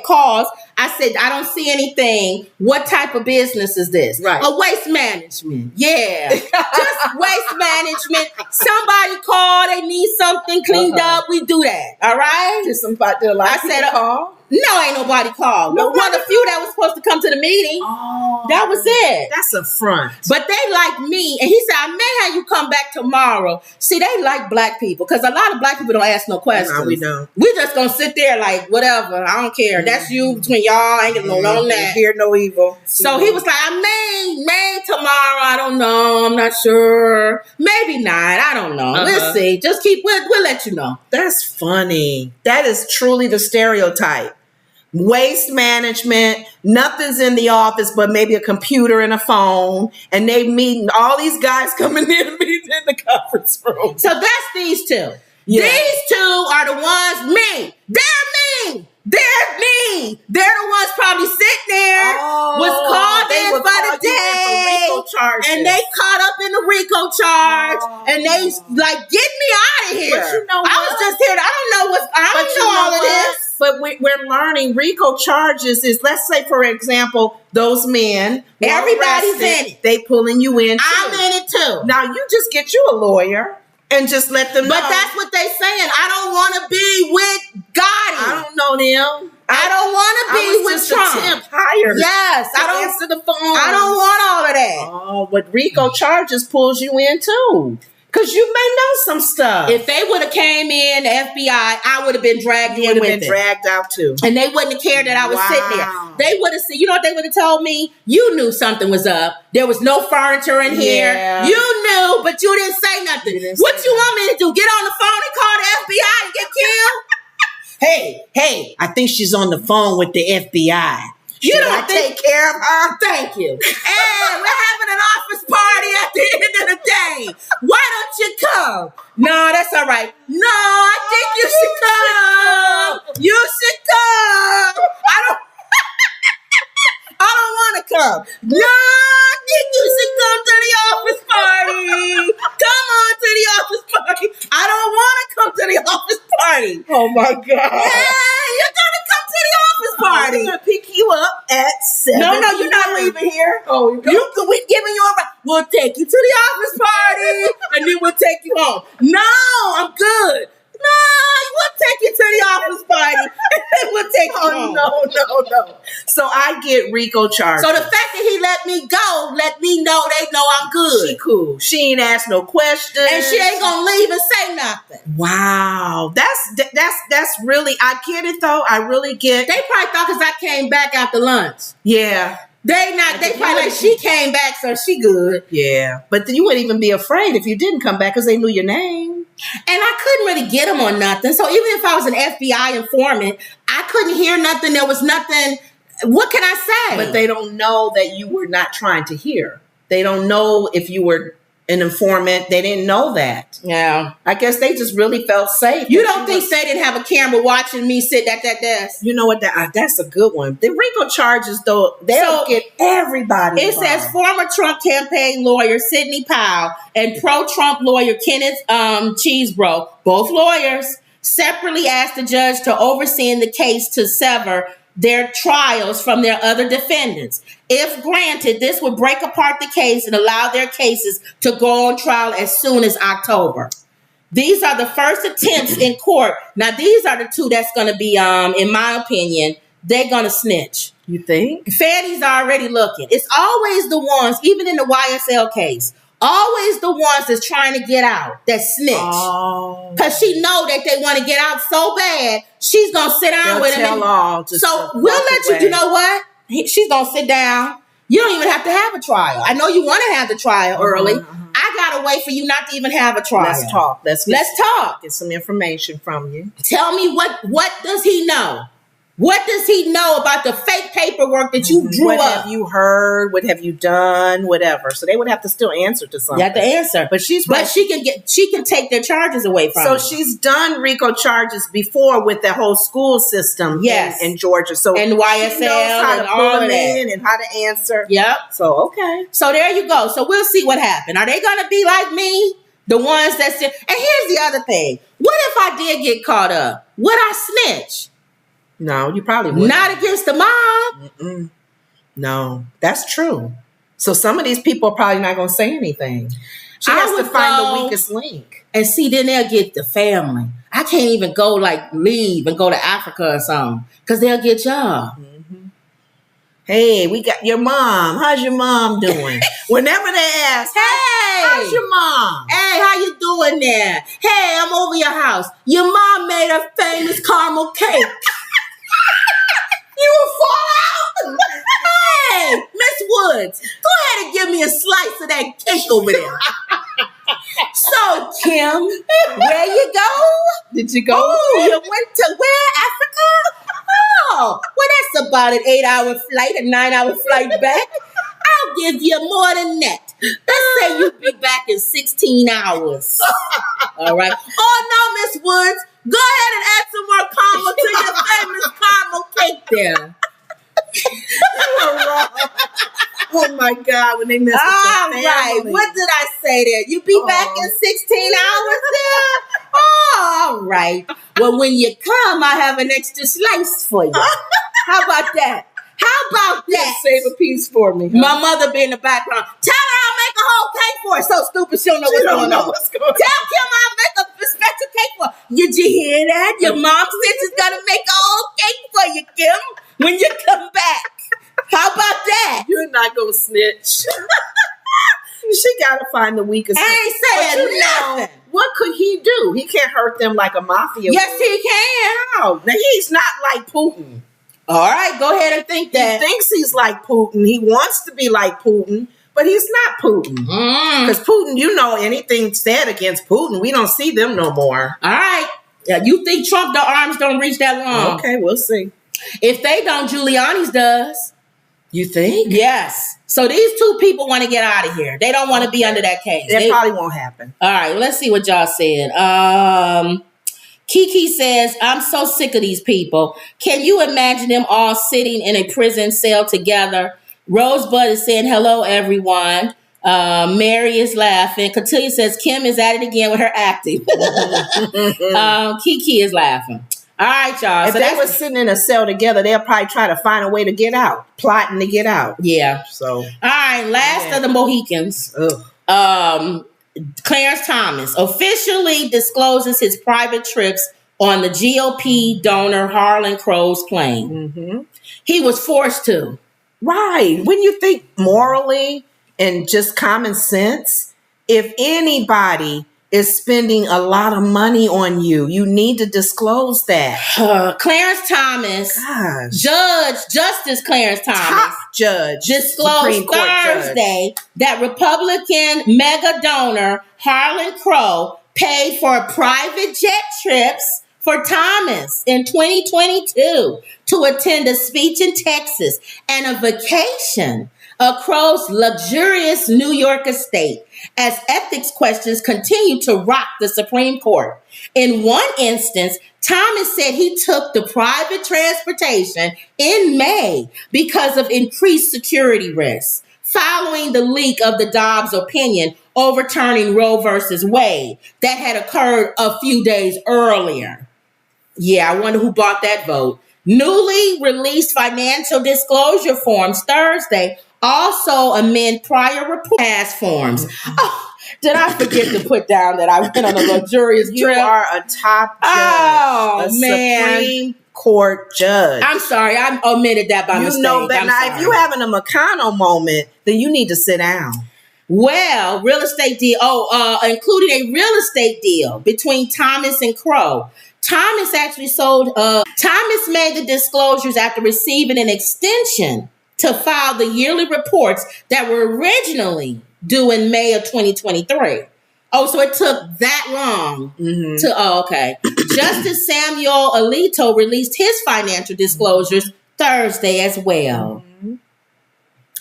calls, I said, I don't see anything. What type of business is this? Right. A waste management. Yeah. Just waste management. Somebody call, they need something cleaned up. We do that. All right? Did somebody call? No, ain't nobody called. No, one of the few that was supposed to come to the meeting. Oh, that was it. That's a front. But they like me. And he said, I may have you come back tomorrow. See, they like black people because a lot of black people don't ask no questions. No, we don't. We just going to sit there like, whatever. I don't care. That's you between y'all. I ain't going to know that. Hear no evil. So he was like, I may tomorrow. I don't know. I'm not sure. Maybe not. I don't know. We'll see. Just we'll let you know. That's funny. That is truly the stereotype. Waste management, nothing's in the office but maybe a computer and a phone, and they meeting all these guys coming in meeting in the conference room. So that's these two. Yeah. These two are the ones, me. They're me. They're me. They're the ones probably sitting there, was called in for the day, and they caught up in the RICO charge, and they like, get me out of here. But you know what? I was just here. I don't know all of this. But we're learning RICO charges is, let's say, for example, those men. Everybody's in it. They pulling you in too. I'm in it too. Now you just get you a lawyer and just let them know. But that's what they saying. I don't want to be with Gotti. I don't know them. I don't want to be with Trump. Hired. Yes, I don't answer the phone. I don't want all of that. Oh, but RICO charges pulls you in too. Because you may know some stuff. If they would have came in, the FBI, I would have been dragged in with it. Been dragged out too. And they wouldn't have cared that I was sitting there. They would have said, you know what they would have told me? You knew something was up. There was no furniture in here. You knew, but you didn't say nothing. What you want me to do? Get on the phone and call the FBI and get killed? Hey, I think she's on the phone with the FBI. You Should don't take care of her? Thank you. Hey, we're having an office party at the end of the day. Why don't you come? No, that's all right. No, I think you should come. You should come. I don't want to come. No, I think you should come to the office party. Come on to the office party. I don't want to come to the office party. Oh my God. Hey, you're going to come to the office party. I'm going to pick you up at 7. No, you're not leaving here. Oh, No, we giving you a ride. We'll take you to the office party, and then we'll take you home. No, I'm good. No, we'll take you to the office party, and then we'll take you home. No. So I get RICO charges. So the fact that he let me go, let me know they know I'm good. She cool. She ain't asked no questions. And she ain't gonna leave and say nothing. Wow. That's really, I get it though. I really get. They probably thought because I came back after lunch. Yeah. They probably like, she came back, so she good. Yeah. But you wouldn't even be afraid if you didn't come back because they knew your name. And I couldn't really get them on nothing. So even if I was an FBI informant, I couldn't hear nothing. There was nothing. What can I say? But they don't know that you were not trying to hear. They don't know if you were an informant. They didn't know that. Yeah. I guess they just really felt safe. You don't think they didn't have a camera watching me sit at that desk? You know what? That's a good one. The RICO charges, though, they'll get everybody It involved. says former Trump campaign lawyer Sidney Powell and pro-Trump lawyer Kenneth Chesebro, both lawyers, separately asked the judge to oversee the case to sever their trials from their other defendants. If granted, this would break apart the case and allow their cases to go on trial as soon as October. These are the first attempts in court. Now, these are the two that's going to be, in my opinion, they're going to snitch. You think? Fannie's already looking. It's always the ones, even in the YSL case, always the ones that's trying to get out, that snitch. Because she know that they want to get out so bad, she's going to sit down with them. So we'll let you, you know what? She's going to sit down. You don't even have to have a trial. I know you want to have the trial early. I got to wait for you not to even have a trial. Let's talk. Let's talk. Get some information from you. Tell me what does he know? What does he know about the fake paperwork that you drew up? What have you heard? What have you done? Whatever. So they would have to still answer to something. You have to answer. But she can take their charges away from her. So she's done RICO charges before with the whole school system in Georgia. So and YSL she knows how to pull them in and how to answer. Yep. So okay. So there you go. So we'll see what happens. Are they gonna be like me? The ones that and here's the other thing. What if I did get caught up? Would I snitch? No, you probably wouldn't. Not against the mob. Mm-mm. No, that's true. So some of these people are probably not going to say anything. She has to find the weakest link. And see, then they'll get the family. I can't even go leave and go to Africa or something because they'll get y'all. Mm-hmm. Hey, we got your mom. How's your mom doing? Whenever they ask, hey, how's your mom? Hey, how you doing there? Hey, I'm over your house. Your mom made a famous caramel cake. You will fall out. Hey, Miss Woods, go ahead and give me a slice of that cake over there. So, Kim, where you go? Did you go? Oh, you went to where? Africa? Oh, well, that's about an 8-hour flight, a 9-hour flight back. I'll give you more than that. Let's say you'll be back in 16 hours. All right. Oh, no, Miss Woods. Go ahead and add some more caramel to your famous caramel cake there. You were wrong. Oh, my God. When they mess with all your right. family. What did I say there? You be back in 16 hours there? Oh, all right. Well, when you come, I have an extra slice for you. How about that? How about that? Save a piece for me. Huh? My mother be in the background. Tell her I'll make a whole cake for her. So stupid, she don't know what's going on. Tell Kim I'll make a special cake for her. Did you hear that? Your mom said she's gonna make a whole cake for you, Kim, when you come back. How about that? You're not gonna snitch. She gotta find the weakest. I ain't saying nothing. What could he do? He can't hurt them like a mafia. Yes, he can. How? Now he's not like Putin. All right, go ahead and think that. He thinks he's like Putin. He wants to be like Putin, but he's not Putin. Because Putin, you know, anything said against Putin, we don't see them no more. All right. You think Trump, the arms don't reach that long? Okay, we'll see. If they don't, Giuliani's does. You think? Yes. So these two people want to get out of here. They don't want to be under that case. That probably won't happen. All right, let's see what y'all said. Kiki says, I'm so sick of these people. Can you imagine them all sitting in a prison cell together? Rosebud is saying, hello, everyone. Mary is laughing. Cotillia says, Kim is at it again with her acting. Kiki is laughing. All right, y'all. If they were sitting in a cell together, they'll probably try to find a way to get out, plotting to get out. Yeah. So, all right, last of the Mohicans. Clarence Thomas officially discloses his private trips on the GOP donor Harlan Crow's claim. Mm-hmm. He was forced to. Right. When you think morally and just common sense, if anybody is spending a lot of money on you, you need to disclose that. Clarence Thomas, Justice Clarence Thomas, top judge, disclosed Thursday that Republican mega donor Harlan Crow paid for private jet trips for Thomas in 2022 to attend a speech in Texas and a vacation of Crow's luxurious New York estate as ethics questions continue to rock the Supreme Court. In one instance, Thomas said he took the private transportation in May because of increased security risks, following the leak of the Dobbs opinion overturning Roe versus Wade that had occurred a few days earlier. Yeah, I wonder who bought that vote. Newly released financial disclosure forms Thursday also amend prior report pass forms. Oh, did I forget to put down that I went on a luxurious trip? You are a top judge. Supreme Court judge. I'm sorry, I omitted that by mistake. You know that now, if you're having a McConnell moment, then you need to sit down. Well, real estate deal. Including a real estate deal between Thomas and Crow. Thomas actually sold. Thomas made the disclosures after receiving an extension to file the yearly reports that were originally due in May of 2023. Oh, so it took that long to. Okay. Justice Samuel Alito released his financial disclosures Thursday as well.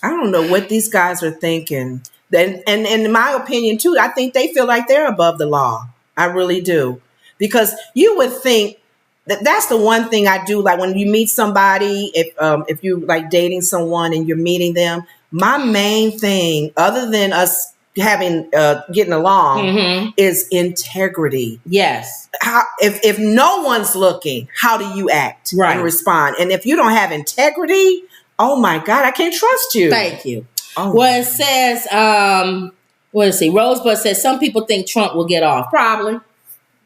I don't know what these guys are thinking. And in my opinion, too, I think they feel like they're above the law. I really do. Because you would think that's the one thing I do. Like when you meet somebody, if you like dating someone and you're meeting them, my main thing, other than us having getting along, is integrity. Yes. If no one's looking, how do you act and respond? And if you don't have integrity, oh my God, I can't trust you. Thank you. Oh. Well, it says, let's see. Rosebud says some people think Trump will get off. Probably.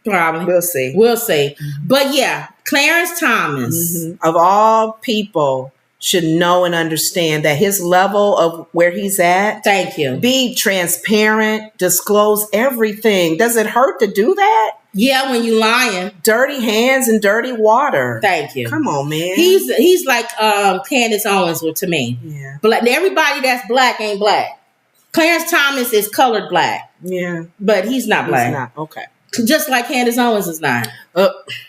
We'll see. But yeah, Clarence Thomas, of all people, should know and understand that his level of where he's at. Thank you. Be transparent, disclose everything. Does it hurt to do that? Yeah, when you lying. Dirty hands and dirty water. Thank you. Come on, man. He's like Candace Owens to me. Yeah. But like everybody that's black ain't black. Clarence Thomas is colored black. Yeah. But he's not black. He's not. Okay. Just like Candace Owens is not.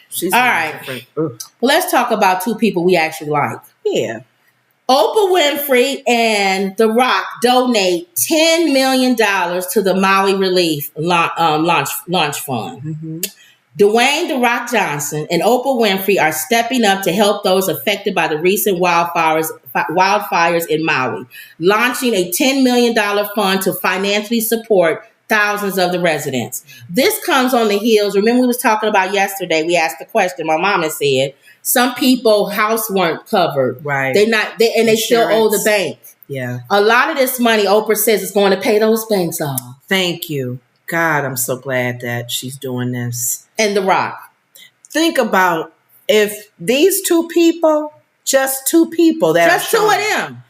She's all right. Well, let's talk about two people we actually like. Yeah. Oprah Winfrey and The Rock donate $10 million to the Maui Relief Launch Fund. Dwayne The Rock Johnson and Oprah Winfrey are stepping up to help those affected by the recent wildfires in Maui, launching a $10 million fund to financially support thousands of the residents. This comes on the heels. Remember we was talking about yesterday, we asked the question, my mama said, some people house weren't covered. Right. They still owe the bank. Yeah. A lot of this money, Oprah says, is going to pay those banks off. Thank you. God, I'm so glad that she's doing this. And The Rock. Think about if these two people, just two people that just two of them.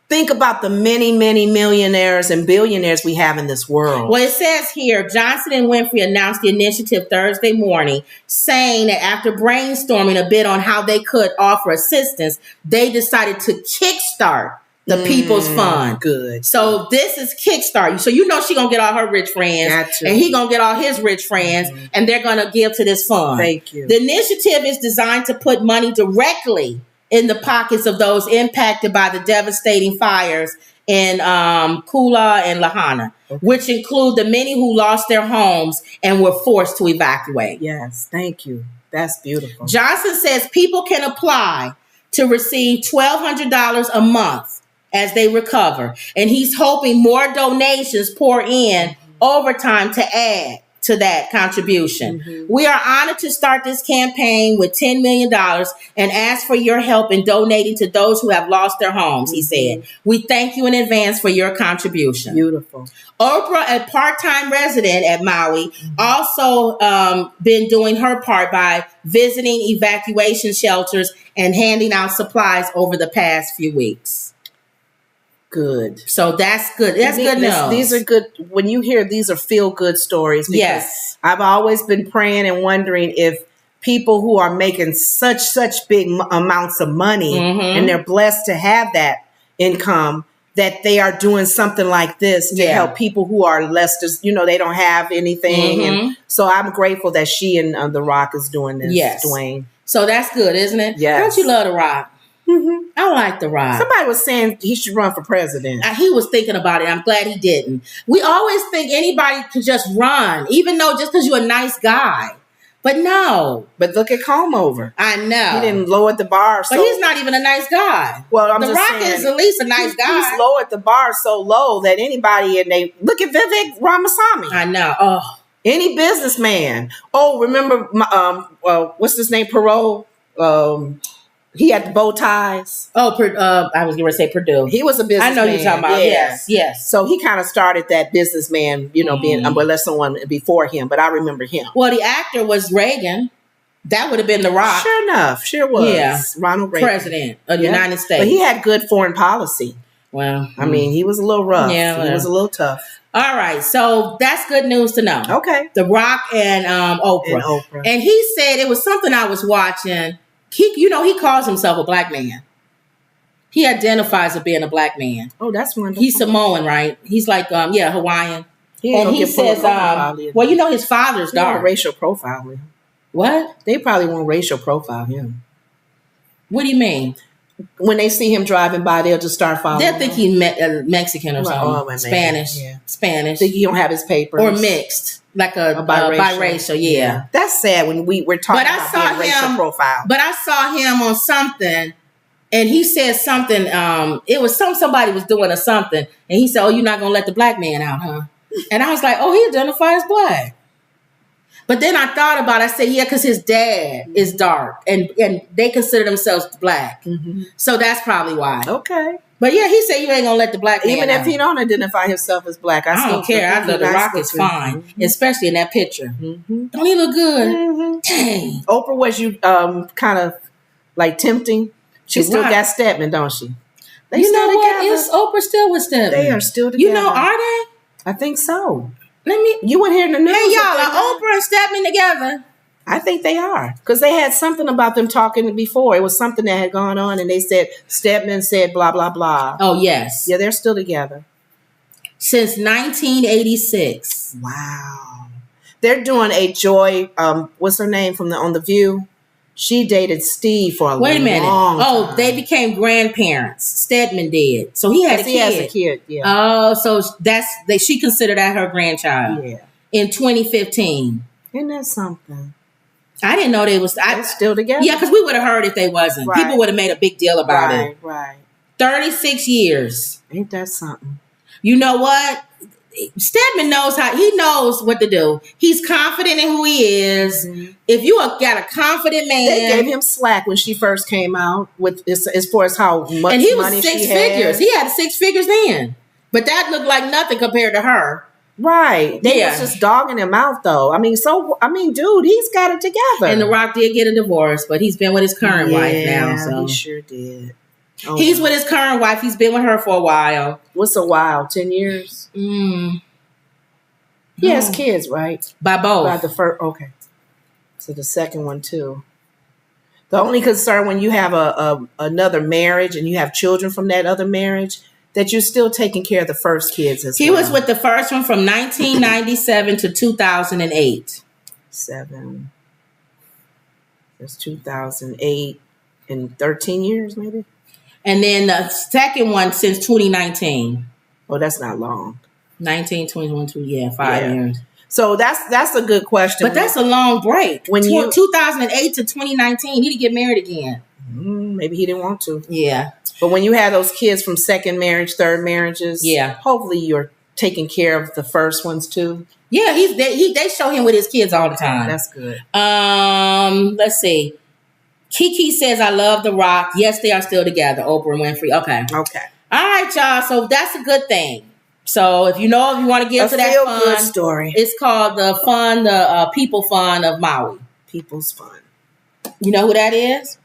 Think about the many, many millionaires and billionaires we have in this world. Well, it says here, Johnson and Winfrey announced the initiative Thursday morning, saying that after brainstorming a bit on how they could offer assistance, they decided to kickstart the People's Fund. Good. So this is kickstart. So you know she gonna get all her rich friends, and he gonna get all his rich friends, and they're gonna give to this fund. Thank you. The initiative is designed to put money directly in the pockets of those impacted by the devastating fires in Kula and Lahaina, which include the many who lost their homes and were forced to evacuate. Yes, thank you. That's beautiful. Johnson says people can apply to receive $1,200 a month as they recover, and he's hoping more donations pour in over time to add to that contribution. We are honored to start this campaign with $10 million and ask for your help in donating to those who have lost their homes, he said. We thank you in advance for your contribution. Beautiful. Oprah, a part-time resident at Maui, also been doing her part by visiting evacuation shelters and handing out supplies over the past few weeks. Good. So that's good. That's good news. These are good. When you hear these are feel-good stories. Yes. I've always been praying and wondering if people who are making such big amounts of money and they're blessed to have that income, that they are doing something like this to help people who are less, they don't have anything. And so I'm grateful that she and The Rock is doing this, Dwayne. So that's good, isn't it? Yes. Don't you love The Rock? I like The Rock. Somebody was saying he should run for president. He was thinking about it. I'm glad he didn't. We always think anybody could just run, even though just because you're a nice guy. But no. But look at Comeover. I know. He didn't lower the bar. But he's not even a nice guy. Well, I'm The just Rock saying, is at least a nice guy. He's lowered the bar so low that anybody look at Vivek Ramaswamy. I know. Oh. Any businessman. Oh, remember, what's his name? Perot. He had the bow ties. Oh, I was going to say Purdue. He was a businessman. I know you're talking about. Yes. So he kind of started that businessman, being, unless someone before him, but I remember him. Well, the actor was Reagan. That would have been The Rock. Sure enough. Sure was. Yeah. Ronald Reagan. President of the United States. But he had good foreign policy. Well. I mean, he was a little rough. Yeah. He was a little tough. All right. So that's good news to know. Okay. The Rock and Oprah. And he said it was something I was watching. He calls himself a black man. He identifies as being a black man. Oh, that's wonderful. He's Samoan, right? He's like, Hawaiian. And he says, his father's dark. Racial profile him. What? They probably won't racial profile him. What do you mean? When they see him driving by, they'll just start following They'll think he's Mexican or something. Spanish. Yeah. Spanish. Think he don't have his papers. Or mixed. Like a biracial, yeah. That's sad when we're talking about racial profile. But I saw him on something, and he said something. It was somebody was doing or something, and he said, "Oh, you're not gonna let the black man out, huh?" And I was like, "Oh, he identifies black." But then I thought about it. I said, "Yeah, because his dad is dark, and they consider themselves black, so that's probably why." Okay. But yeah, he said you ain't gonna let the black man even out. if he don't identify himself as black. I don't care. I thought The Rock is fine, especially in that picture. Don't he look good? Dang. Oprah, was you kind of like tempting? She still got Stedman, don't she? They you know what? Is Oprah still with Stedman? They are still together. Are they? I think so. You went here in the news. Hey, y'all, are Oprah and Stedman together? I think they are, because they had something about them talking before. It was something that had gone on, and they said Stedman said blah blah blah. Oh yes, yeah, they're still together since 1986. Wow, they're doing a Joy. What's her name from on the View? She dated Steve for a long time. They became grandparents. Stedman did, so he had a kid. He has a kid. Yeah. Oh, so she considered that her grandchild. Yeah. In 2015. Isn't that something? I didn't know they was still together. Yeah, because we would have heard if they wasn't. Right. People would have made a big deal about it. Right. 36 years. Ain't that something? You know what? Stedman knows what to do. He's confident in who he is. If you got a confident man, they gave him slack when she first came out with as far as how much and he was money six she figures. had. He had 6 figures then, but that looked like nothing compared to her. Right. They was just dogging him out though. Dude, he's got it together. And The Rock did get a divorce, but he's been with his current wife now. So he sure did. Oh, he's with his current wife. He's been with her for a while. What's a while? 10 years? He has kids, right? By both. By the first. Okay. So the second one too. The only concern when you have another marriage and you have children from that other marriage, that you're still taking care of the first kids as well. He was with the first one from 1997 to 2008. 7. That's 2008 and 13 years maybe. And then the second one since 2019. Oh, that's not long. 19, 21, 5 years. So that's a good question. But that's a long break. When 2008 to 2019, he didn't get married again. Maybe he didn't want to. Yeah. But when you have those kids from second marriage, third marriages, hopefully you're taking care of the first ones too. Yeah, they show him with his kids all the time. That's good. Let's see. Kiki says, I love The Rock. Yes, they are still together. Oprah and Winfrey. Okay. All right, y'all. So that's a good thing. So if you want to get to that fun good story, it's called the People Fund of Maui. People's Fund. You know who that is?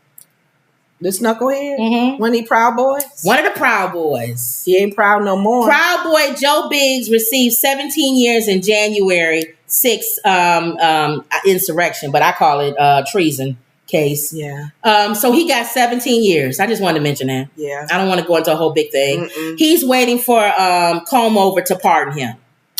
This knucklehead? Mm-hmm. One of the Proud Boys? One of the Proud Boys. He ain't proud no more. Proud Boy Joe Biggs received 17 years in January 6th insurrection, but I call it treason case. Yeah. So he got 17 years. I just wanted to mention that. Yeah. I don't want to go into a whole big thing. He's waiting for Comb Over to pardon him.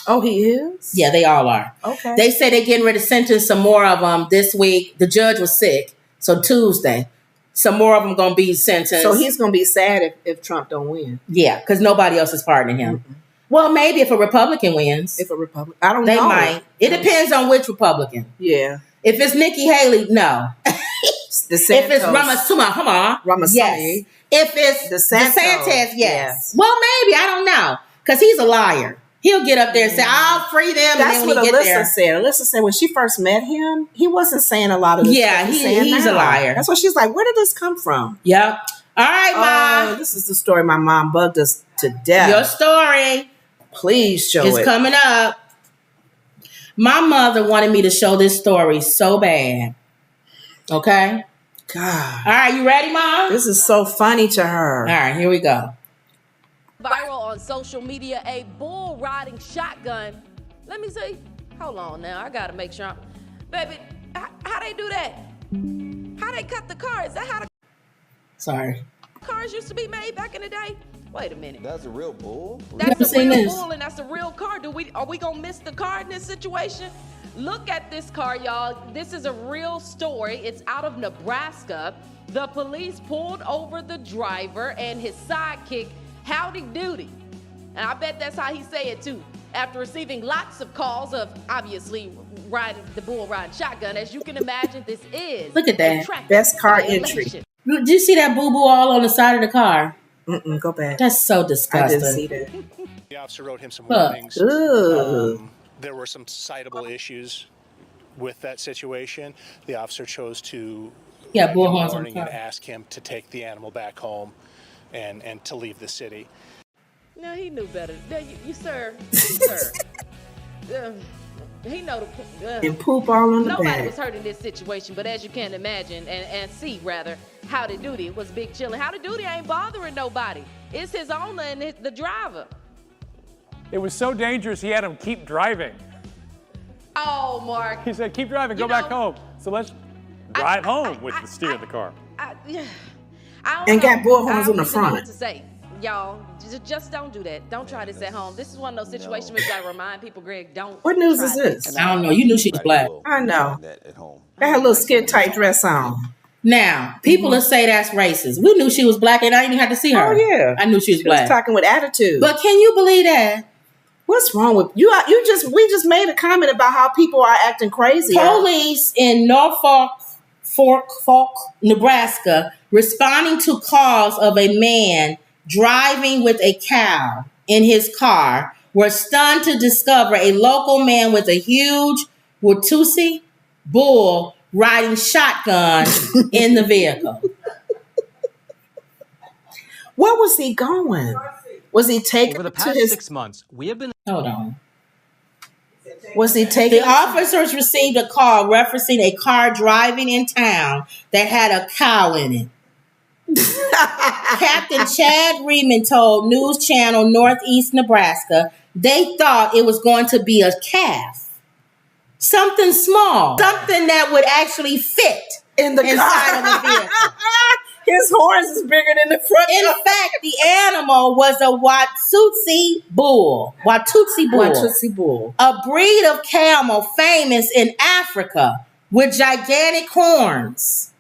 Oh, he is? Yeah, they all are. Okay. They say they're getting ready to sentence some more of them this week. The judge was sick, so Tuesday. Some more of them going to be sentenced. So he's going to be sad if Trump don't win. Yeah, because nobody else is pardoning him. Well, maybe if a Republican wins. If a Republican, I don't know. They might. It depends on which Republican. Yeah. If it's Nikki Haley, no. If it's Ramaswamy, come on. Yes. If it's DeSantis, yes. Well, maybe. I don't know. Because he's a liar. He'll get up there and say, I'll free them. That's and then when what he Alyssa said. Alyssa said when she first met him, he wasn't saying a lot of this. Yeah, he's a liar. That's why she's like, where did this come from? Yep. All right, Mom. This is the story my mom bugged us to death. Your story. Please show it. It's coming up. My mother wanted me to show this story so bad. Okay? God. All right, you ready, Mom? This is so funny to her. All right, here we go. Viral on social media, a bull riding shotgun. Let me see. Hold on now. I gotta make sure. Baby, how they do that? How they cut the car? Is that how the cars used to be made back in the day? Wait a minute. That's a real bull? That's a real bull and that's a real car. Are we gonna miss the car in this situation? Look at this car, y'all. This is a real story. It's out of Nebraska. The police pulled over the driver and his sidekick, Howdy Doody. And I bet that's how he say it too. After receiving lots of calls of obviously riding the bull riding shotgun, as you can imagine, this is look at that best car entry. Did you see that boo-boo all on the side of the car? Go back. That's so disgusting. I didn't see that. The officer wrote him some warnings. There were some citable issues with that situation. The officer chose to warning and ask him to take the animal back home and to leave the city. No, he knew better. You sir. He know and poop all on the bag. Nobody was hurt in this situation, but as you can imagine and see rather, Howdy Doody was big chillin'. Howdy Doody ain't bothering nobody. It's his owner and the driver. It was so dangerous he had him keep driving. Oh, Mark. He said, keep driving, go back home. So let's drive home with the steer of the car. And got bullhorns on the front. What to say. Y'all, just don't do that. Don't try this at home. This is one of those situations where you gotta remind people, Greg, don't. What news is this? I don't know. You knew she was black. I know. Got her little skin tight dress on. Now, people will say that's racist. We knew she was black and I didn't even have to see her. Oh, yeah. I knew she was black. She was talking with attitude. But can you believe that? What's wrong with you? We just made a comment about how people are acting crazy. Police in Norfolk, Nebraska, responding to calls of a man driving with a cow in his car, were stunned to discover a local man with a huge Watusi bull riding shotgun in the vehicle. Where was he going? Was he taking over the past 6 months? We have been. Hold on. Was he taking? The officers received a call referencing a car driving in town that had a cow in it. Captain Chad Reedman told News Channel Northeast Nebraska they thought it was going to be a calf. Something small. Something that would actually fit in the inside of the vehicle. His horns is bigger than the front. In fact, the animal was a Watusi bull. Watusi bull. A breed of camel famous in Africa with gigantic horns.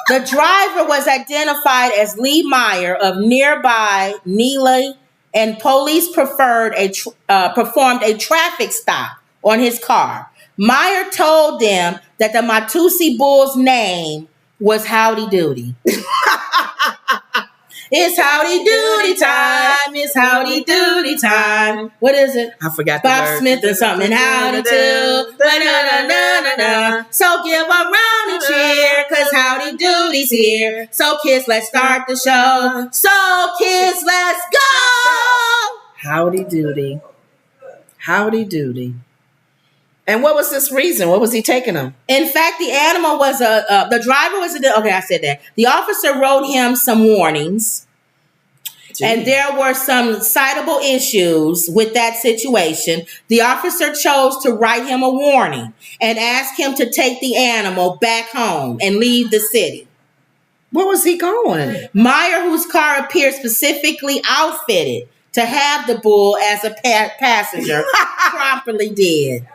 The driver was identified as Lee Meyer of nearby Neely, and police performed a traffic stop on his car. Meyer told them that the Watusi bull's name was Howdy Doody. It's howdy doody time. It's howdy doody time. What is it? I forgot the Bob word. Smith and something. Howdy do. So give a round of cheer, cause howdy doody's here. So kids, let's start the show. So kids, let's go. Howdy doody. Howdy doody. And what was this reason? What was he taking him? In fact, the animal was the driver was okay. I said that. The officer wrote him some warnings, and there were some citable issues with that situation. The officer chose to write him a warning and ask him to take the animal back home and leave the city. Where was he going? Meyer, whose car appeared specifically outfitted to have the bull as a passenger, promptly did.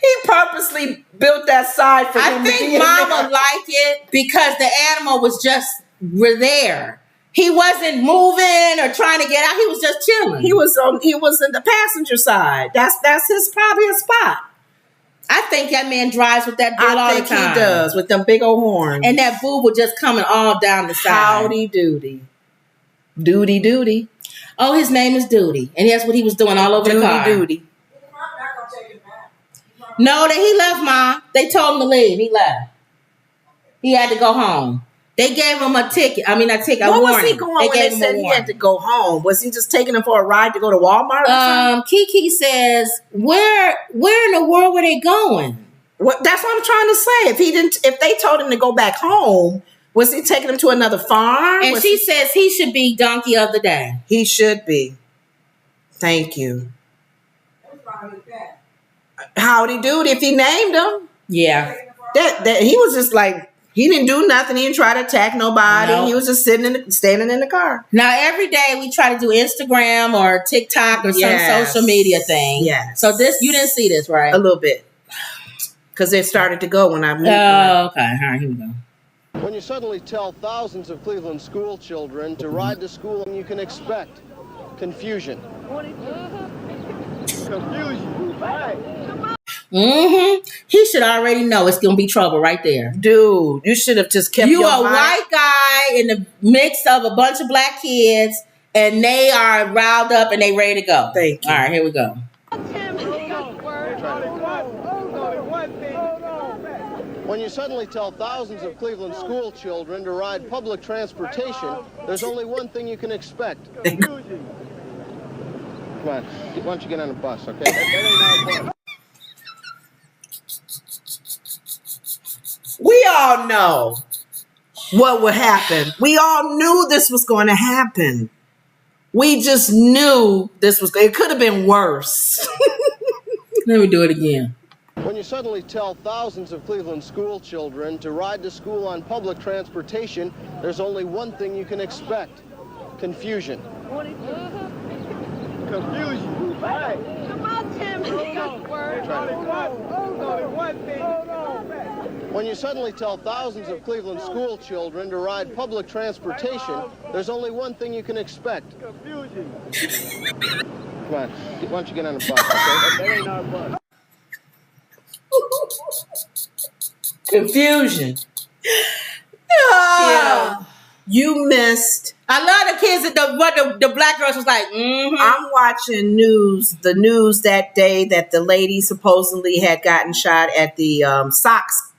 He purposely built that side for him. I think Mama liked it because the animal was just there. He wasn't moving or trying to get out. He was just chilling. He was in the passenger side. That's his probably a spot. I think that man drives with that bull all the time. I think he does with them big old horns. And that bull was just coming all down the side. Howdy doody. Doody doody. Oh, his name is Doody. And that's what he was doing all over the car. Doody. No, that he left, Ma. They told him to leave. He left. He had to go home. They gave him a ticket. I mean, a ticket. Where warning. Was he going when they said he had to go home? Was he just taking him for a ride to go to Walmart or something? Kiki says, where in the world were they going? That's what I'm trying to say. If they told him to go back home, was he taking him to another farm? And she says he should be donkey of the day. He should be. Thank you. Howdy doody if he named him. Yeah. That he was just like, he didn't do nothing. He didn't try to attack nobody. Nope. He was just standing in the car. Now every day we try to do Instagram or TikTok or some social media thing. Yeah. So you didn't see this, right? A little bit. Because it started to go when I moved. Oh, okay. All right, here we go. When you suddenly tell thousands of Cleveland school children to ride to school, you can expect confusion. He should already know it's gonna be trouble right there. Dude, you should have just kept your mind. White guy in the mix of a bunch of black kids, and they are riled up and they ready to go. Thank you. All right, here we go. When you suddenly tell thousands of Cleveland school children to ride public transportation, there's only one thing you can expect. Confusion. Come on, why don't you get on a bus, okay? That ain't our bus. We all know what would happen. We all knew this was going to happen. We just knew this was. It could have been worse. Let me do it again. When you suddenly tell thousands of Cleveland school children to ride to school on public transportation, there's only one thing you can expect. Confusion. Confusion. Hey. Come on, Tim. When you suddenly tell thousands of Cleveland school children to ride public transportation, there's only one thing you can expect. Confusion. Come on, why don't you get on a bus, okay? That ain't our bus. Confusion. Yeah. You missed. I love the kids that the black girls was like, I'm watching the news that day that the lady supposedly had gotten shot at the Sox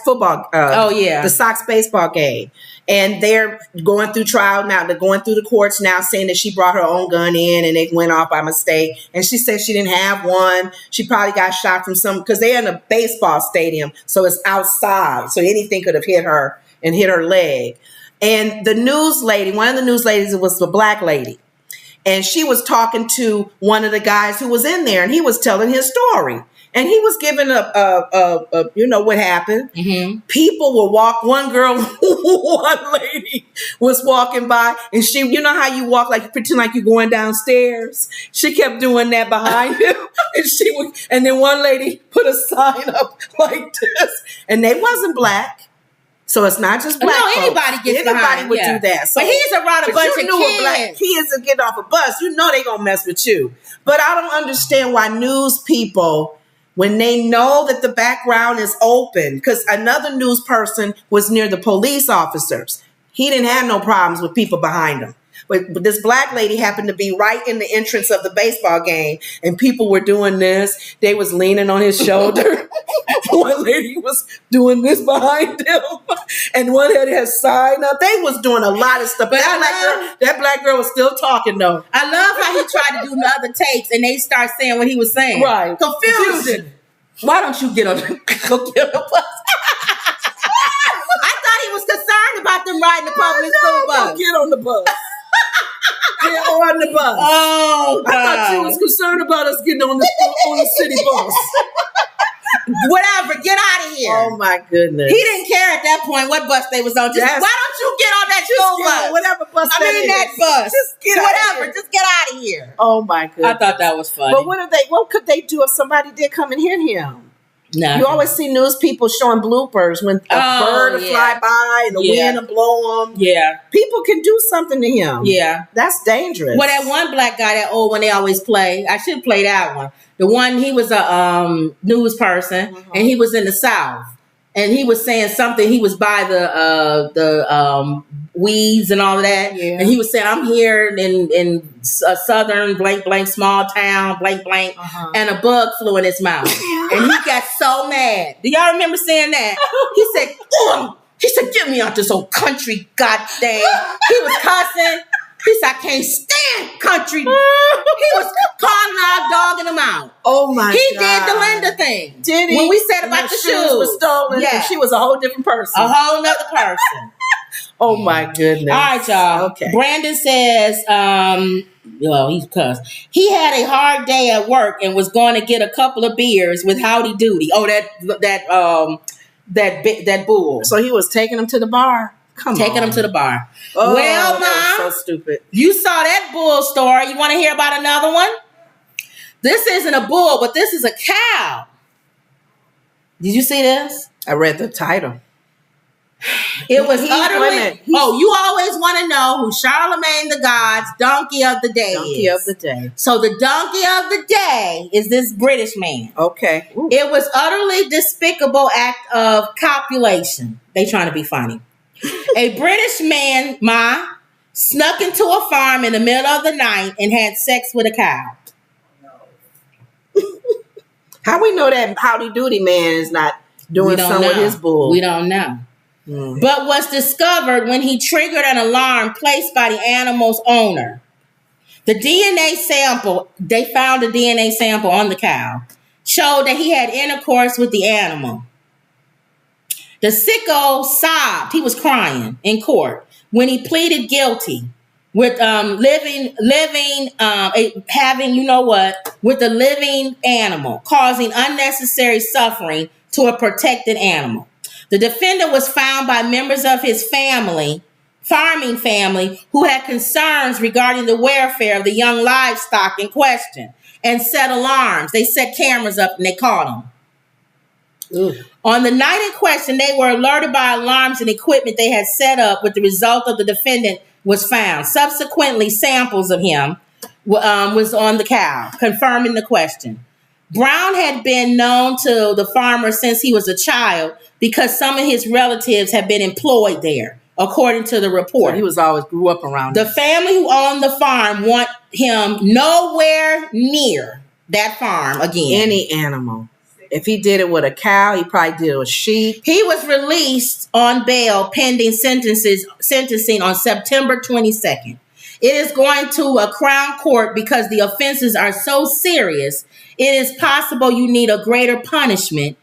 football. The Sox baseball game. And they're going through trial now. They're going through the courts now saying that she brought her own gun in and it went off by mistake. And she said she didn't have one. She probably got shot from because they're in a baseball stadium. So it's outside. So anything could have hit her and hit her leg. And the news lady, one of the news ladies, was the black lady. And she was talking to one of the guys who was in there and he was telling his story. And he was giving what happened. Mm-hmm. People will walk. One lady was walking by, and she, you know how you walk like pretend like you're going downstairs. She kept doing that behind him, and then one lady put a sign up like this, and they wasn't black. So it's not just black. No, anybody would do that. So, but he's around a bunch of kids. Black kids that get off a bus, you know they gonna mess with you. But I don't understand why news people, when they know that the background is open, because another news person was near the police officers. He didn't have no problems with people behind him. But this black lady happened to be right in the entrance of the baseball game, and people were doing this. They was leaning on his shoulder. One lady was doing this behind him, and one had his sign up. They was doing a lot of stuff. But that black girl was still talking, though. I love how he tried to do the other tapes, and they start saying what he was saying. Right. Confusion. Why don't you get on the bus? I thought he was concerned about them riding the public school bus. Get on the bus. Get on the bus. Oh, God. I thought you was concerned about us getting on the city bus. Whatever, get out of here. Oh my goodness. He didn't care at that point what bus they was on. Why don't you get on that school bus? Whatever bus that bus. Just get whatever. Just get out of here. Oh my goodness. I thought that was funny. But what could they do if somebody did come and hit him? Nothing. You always see news people showing bloopers when a bird will fly by and the wind will blow them. Yeah. People can do something to him. Yeah. That's dangerous. Well, that one black guy, that old one they always play, I should play that one. The one, he was a news person, and he was in the South. And he was saying something, he was by the weeds and all of that. Yeah. And he was saying, I'm here in a southern blank, blank, small town, blank, blank. And a bug flew in his mouth. And he got so mad. Do y'all remember saying that? He said, get me out this old country, goddamn. He was cussing. He said, I can't stand country. He was calling our dog in the mouth. Oh my God. He did the Linda thing. Did he? When we said about the shoes were stolen. Yeah. She was a whole different person. A whole nother person. Oh my goodness. All right, y'all. Okay. Brandon says, he's cussed. He had a hard day at work and was going to get a couple of beers with Howdy Doody. Oh, that bull. So he was taking him to the bar. Taking him to the bar. Oh, well, Mom, that was so stupid. You saw that bull story. You want to hear about another one? This isn't a bull, but this is a cow. Did you see this? I read the title. It was utterly. You always want to know who Charlemagne the God's donkey of the day is. Donkey of the day. So the donkey of the day is this British man. Okay. Ooh. It was utterly despicable act of copulation. They trying to be funny. A British man, snuck into a farm in the middle of the night and had sex with a cow. How we know that Howdy Doody man is not doing something with his bull? We don't know. But was discovered when he triggered an alarm placed by the animal's owner. The DNA sample, they found a DNA sample on the cow, showed that he had intercourse with the animal. The sicko sobbed. He was crying in court when he pleaded guilty with having with a living animal, causing unnecessary suffering to a protected animal. The defendant was found by members of his farming family, who had concerns regarding the welfare of the young livestock in question and set alarms. They set cameras up and they caught him. On the night in question, they were alerted by alarms and equipment they had set up, with the result of the defendant was found. Subsequently, samples of him was on the cow, confirming the question. Brown had been known to the farmer since he was a child because some of his relatives had been employed there, according to the report. So he was always grew up around the family who owned the farm want him nowhere near that farm again. Any animal. If he did it with a cow, he probably did it with sheep. He was released on bail pending sentencing on September 22nd. It is going to a Crown Court because the offenses are so serious. It is possible you need a greater punishment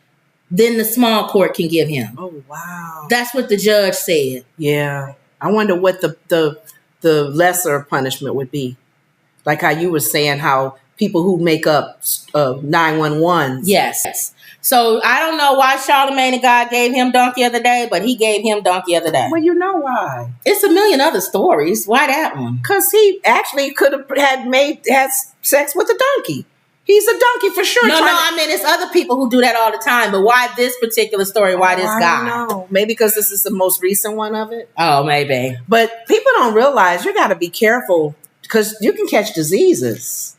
than the small court can give him. Oh, wow. That's what the judge said. Yeah. I wonder what the lesser punishment would be. Like how you were saying how people who make up 911s. Yes. So I don't know why Charlemagne the God gave him donkey of the day, but he gave him donkey of the day. Well, you know why. It's a million other stories. Why that one? Because he actually could have had sex with a donkey. He's a donkey for sure. I mean, it's other people who do that all the time. But why this particular story? Why this guy? I don't know. Maybe because this is the most recent one of it. Oh, maybe. But people don't realize you got to be careful because you can catch diseases.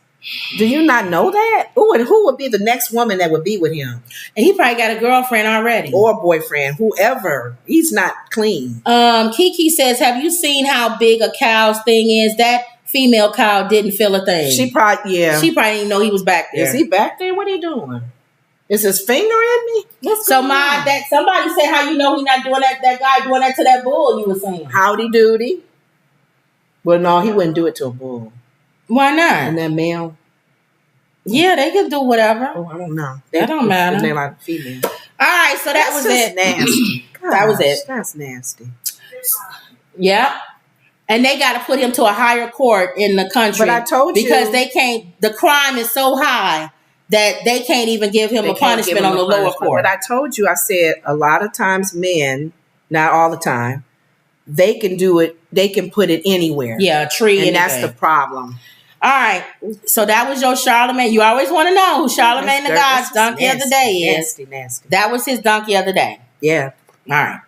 Do you not know that? Ooh, and who would be the next woman that would be with him? And he probably got a girlfriend already. Or a boyfriend, whoever. He's not clean. Kiki says, have you seen how big a cow's thing is? That female cow didn't feel a thing. She probably didn't know he was back there. Is he back there? What are you doing? Is his finger in me? Somebody said how you know he not doing that guy doing that to that bull you were saying. Howdy doody. Well, no, he wouldn't do it to a bull. Why not? And that male? Yeah, they can do whatever. Oh, I don't know. That don't matter. They're like female. All right, so that was it. Nasty. That was it. That's nasty. Yeah. And they got to put him to a higher court in the country. But I told you. Because they can't, the crime is so high that they can't even give him a punishment on the lower court. But I told you, I said a lot of times men, not all the time, they can do it. They can put it anywhere. Yeah, a tree. And that's the problem. All right. So that was your Charlemagne. You always want to know who Charlemagne the God's donkey of the day is. Nasty. That was his donkey of the day. Yeah. All right.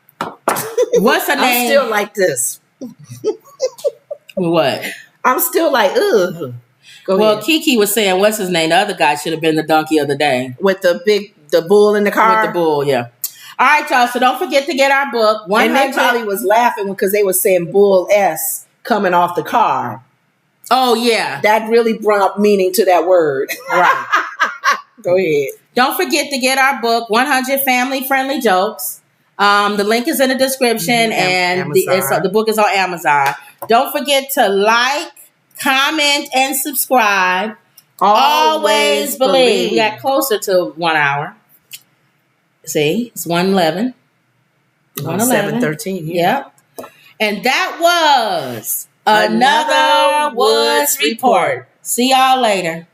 What's her name? I'm still like this. What? I'm still like, ugh. Go ahead. Kiki was saying, what's his name? The other guy should have been the donkey of the day. With the bull in the car? With the bull, yeah. All right, y'all. So don't forget to get our book. And they probably was laughing because they were saying bull S coming off the car. Oh, yeah. That really brought up meaning to that word. Right. Go ahead. Don't forget to get our book, 100 Family-Friendly Jokes. The link is in the description, and the book is on Amazon. Don't forget to like, comment, and subscribe. Always believe. We got closer to 1 hour. See, it's 1:11. 7:13. Yep. And that was another Woods Report. See y'all later.